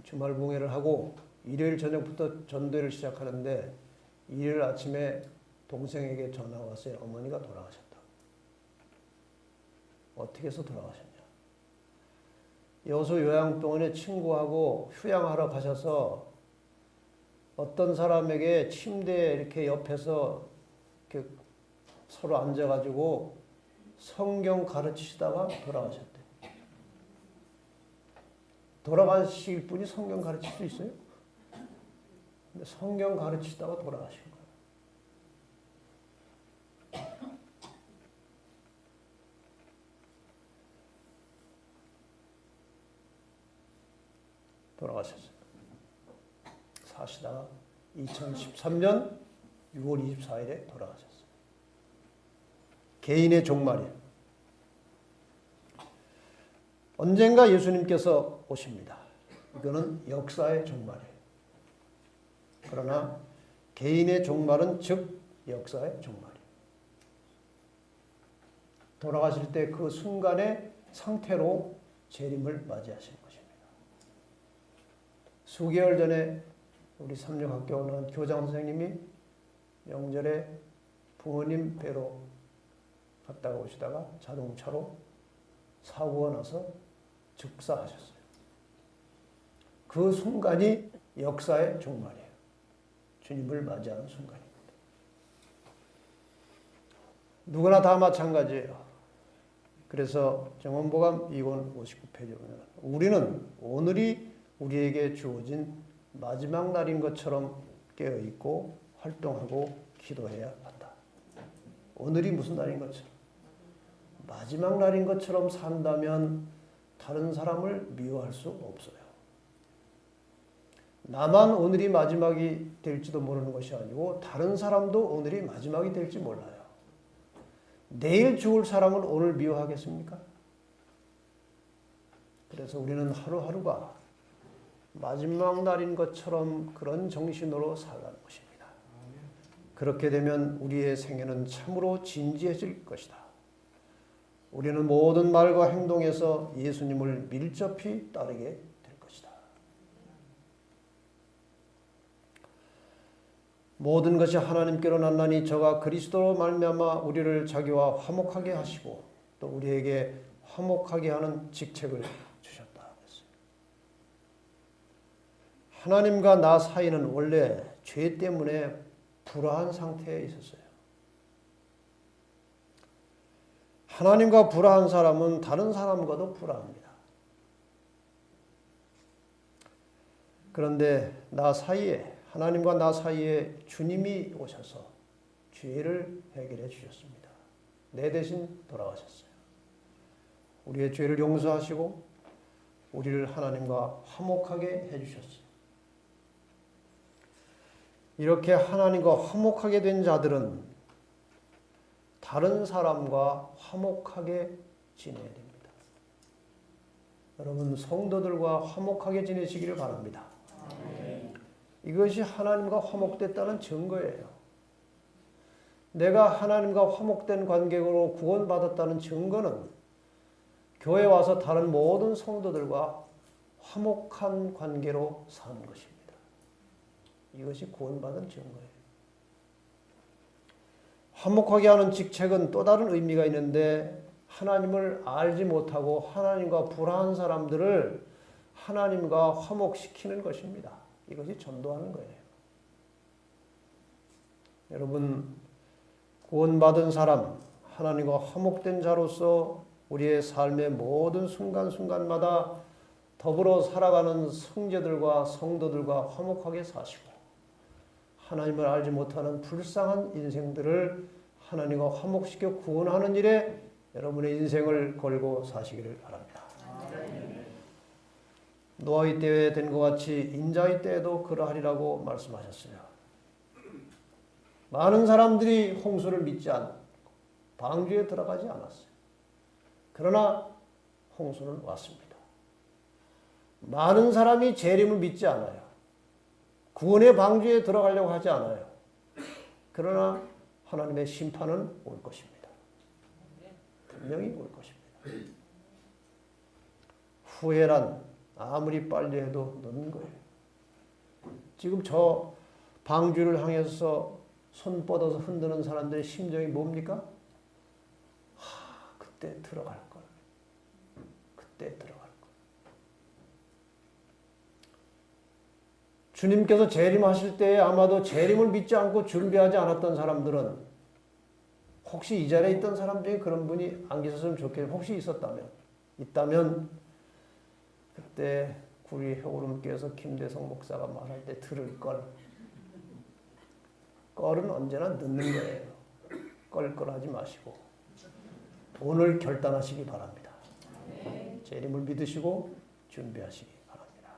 주말 봉회를 하고 일요일 저녁부터 전도회를 시작하는데 일요일 아침에 동생에게 전화가 왔어요. 어머니가 돌아가셨다. 어떻게 해서 돌아가셨냐. 여수 요양병원에 친구하고 휴양하러 가셔서 어떤 사람에게 침대에 이렇게 옆에서 이렇게 서로 앉아가지고 성경 가르치시다가 돌아가셨대. 돌아가실 분이 성경 가르칠 수 있어요? 근데 성경 가르치다가 돌아가신 거예요. 돌아가셨어요. 사시다가 2013년 6월 24일에 돌아가셨어요. 개인의 종말이에요. 언젠가 예수님께서 오십니다. 이거는 역사의 종말이에요. 그러나 개인의 종말은 즉 역사의 종말이에요. 돌아가실 때 그 순간의 상태로 재림을 맞이하시는 것입니다. 수개월 전에 우리 삼육학교 오는 교장 선생님이 명절에 부모님 뵈러 갔다가 오시다가 자동차로 사고가 나서 즉사하셨어요. 그 순간이 역사의 종말이에요. 주님을 맞이하는 순간입니다. 누구나 다 마찬가지예요. 그래서 정원보감 2권 59페이지에 보면 우리는 오늘이 우리에게 주어진 마지막 날인 것처럼 깨어있고 활동하고 기도해야 한다. 오늘이 무슨 날인 것처럼 마지막 날인 것처럼 산다면 다른 사람을 미워할 수 없어요. 나만 오늘이 마지막이 될지도 모르는 것이 아니고 다른 사람도 오늘이 마지막이 될지 몰라요. 내일 죽을 사람을 오늘 미워하겠습니까? 그래서 우리는 하루하루가 마지막 날인 것처럼 그런 정신으로 살라는 것입니다. 그렇게 되면 우리의 생애는 참으로 진지해질 것이다. 우리는 모든 말과 행동에서 예수님을 밀접히 따르게 될 것이다. 모든 것이 하나님께로 났나니 저가 그리스도로 말미암아 우리를 자기와 화목하게 하시고 또 우리에게 화목하게 하는 직책을 주셨다. 하나님과 나 사이는 원래 죄 때문에 불화한 상태에 있었어요. 하나님과 불화한 사람은 다른 사람과도 불화합니다. 그런데 하나님과 나 사이에 주님이 오셔서 죄를 해결해 주셨습니다. 내 대신 돌아가셨어요. 우리의 죄를 용서하시고 우리를 하나님과 화목하게 해주셨어요. 이렇게 하나님과 화목하게 된 자들은 다른 사람과 화목하게 지내야 됩니다. 여러분, 성도들과 화목하게 지내시기를 바랍니다. 이것이 하나님과 화목됐다는 증거예요. 내가 하나님과 화목된 관계로 구원받았다는 증거는 교회 와서 다른 모든 성도들과 화목한 관계로 사는 것입니다. 이것이 구원받은 증거예요. 화목하게 하는 직책은 또 다른 의미가 있는데 하나님을 알지 못하고 하나님과 불화한 사람들을 하나님과 화목시키는 것입니다. 이것이 전도하는 거예요. 여러분, 구원받은 사람, 하나님과 화목된 자로서 우리의 삶의 모든 순간순간마다 더불어 살아가는 형제들과 성도들과 화목하게 사시고 하나님을 알지 못하는 불쌍한 인생들을 하나님과 화목시켜 구원하는 일에 여러분의 인생을 걸고 사시기를 바랍니다. 노아의 때에 된 것 같이 인자의 때에도 그러하리라고 말씀하셨어요. 많은 사람들이 홍수를 믿지 않고 방주에 들어가지 않았어요. 그러나 홍수는 왔습니다. 많은 사람이 재림을 믿지 않아요. 구원의 방주에 들어가려고 하지 않아요. 그러나 하나님의 심판은 올 것입니다. 분명히 올 것입니다. 후회란 아무리 빨리 해도 늦는 거예요. 지금 저 방주를 향해서 손 뻗어서 흔드는 사람들의 심정이 뭡니까? 그때 들어갈 걸. 그때 들어갈 걸. 주님께서 재림하실 때에 아마도 재림을 믿지 않고 준비하지 않았던 사람들은 혹시 이 자리에 있던 사람 중에 그런 분이 안 계셨으면 좋겠어요. 혹시 있다면 그때 구리 효름교에서 김대성 목사가 말할 때 들을 걸. 껄은 언제나 늦는 거예요. 껄껄하지 마시고 오늘 결단하시기 바랍니다. 재림을 믿으시고 준비하시기 바랍니다.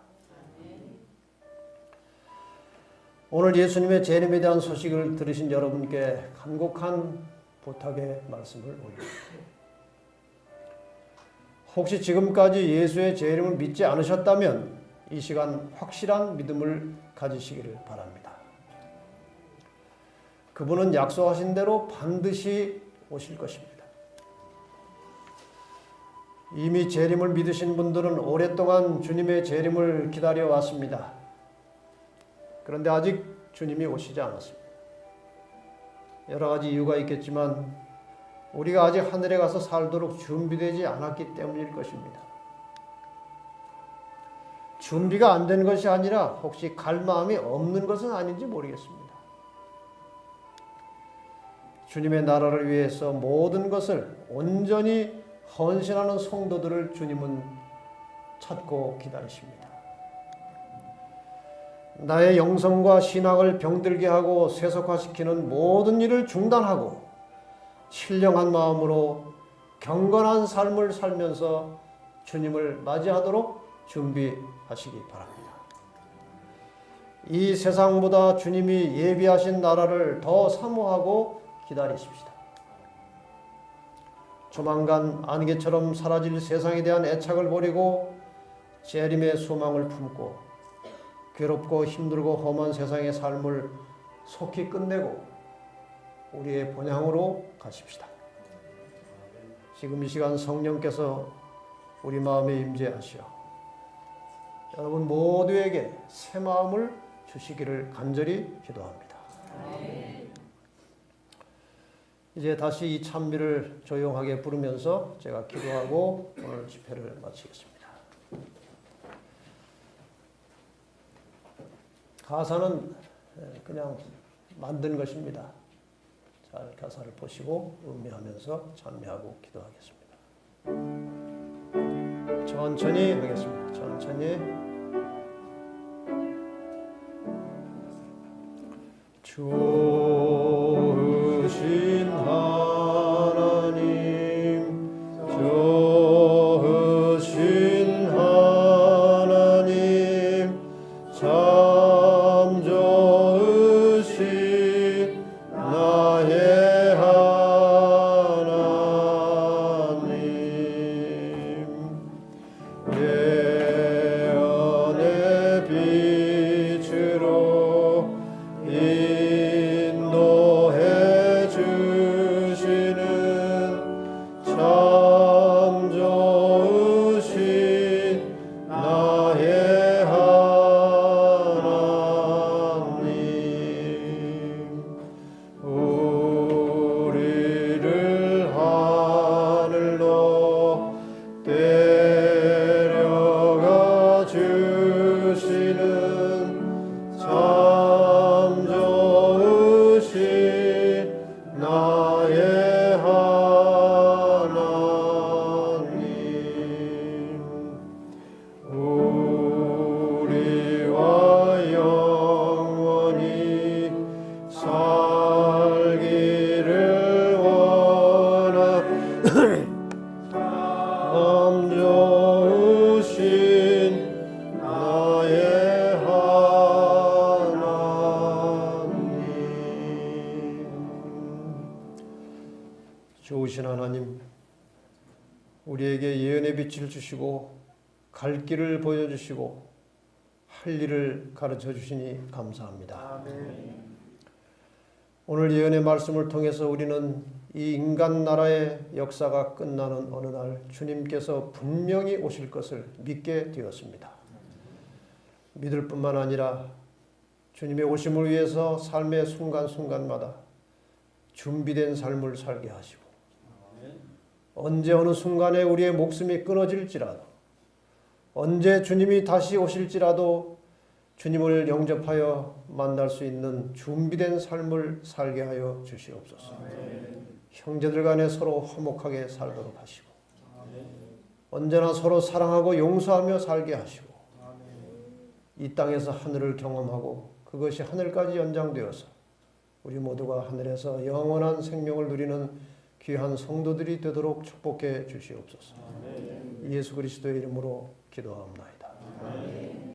오늘 예수님의 재림에 대한 소식을 들으신 여러분께 간곡한 부탁의 말씀을 올립니다. 혹시 지금까지 예수의 재림을 믿지 않으셨다면 이 시간 확실한 믿음을 가지시기를 바랍니다. 그분은 약속하신 대로 반드시 오실 것입니다. 이미 재림을 믿으신 분들은 오랫동안 주님의 재림을 기다려 왔습니다. 그런데 아직 주님이 오시지 않았습니다. 여러 가지 이유가 있겠지만 우리가 아직 하늘에 가서 살도록 준비되지 않았기 때문일 것입니다. 준비가 안 된 것이 아니라 혹시 갈 마음이 없는 것은 아닌지 모르겠습니다. 주님의 나라를 위해서 모든 것을 온전히 헌신하는 성도들을 주님은 찾고 기다리십니다. 나의 영성과 신학을 병들게 하고 쇠속화시키는 모든 일을 중단하고 신령한 마음으로 경건한 삶을 살면서 주님을 맞이하도록 준비하시기 바랍니다. 이 세상보다 주님이 예비하신 나라를 더 사모하고 기다리십시다. 조만간 안개처럼 사라질 세상에 대한 애착을 버리고 재림의 소망을 품고 괴롭고 힘들고 험한 세상의 삶을 속히 끝내고 우리의 본향으로 가십시다. 지금 이 시간 성령께서 우리 마음에 임재하시어 여러분 모두에게 새 마음을 주시기를 간절히 기도합니다. 이제 다시 이 찬미를 조용하게 부르면서 제가 기도하고 오늘 집회를 마치겠습니다. 가사는 그냥 만든 것입니다. 잘 가사를 보시고 음미하면서 찬미하고 기도하겠습니다. 천천히 하겠습니다. 천천히. 좋으신 하나님, 좋으신 하나님, 참 좋으신 나의 하나님, 예언의 빛으로 인도해 주시는 참 좋으신 나의 하나님, 우리를 하늘로 데려가 주시는 참 좋으신 나의 하나님, 우리와 영원히 살기를 원하는 참 좋으신 나의 하나님. 좋으신 하나님, 우리에게 예언의 빛을 주시고 갈 길을 보여주시고 할 일을 가르쳐 주시니 감사합니다. 오늘 예언의 말씀을 통해서 우리는 이 인간 나라의 역사가 끝나는 어느 날 주님께서 분명히 오실 것을 믿게 되었습니다. 믿을 뿐만 아니라 주님의 오심을 위해서 삶의 순간순간마다 준비된 삶을 살게 하시고 언제 어느 순간에 우리의 목숨이 끊어질지라도 언제 주님이 다시 오실지라도 주님을 영접하여 만날 수 있는 준비된 삶을 살게 하여 주시옵소서. 형제들 간에 서로 화목하게 살도록 하시고 언제나 서로 사랑하고 용서하며 살게 하시고 이 땅에서 하늘을 경험하고 그것이 하늘까지 연장되어서 우리 모두가 하늘에서 영원한 생명을 누리는 귀한 성도들이 되도록 축복해 주시옵소서. 예수 그리스도의 이름으로 기도합니다.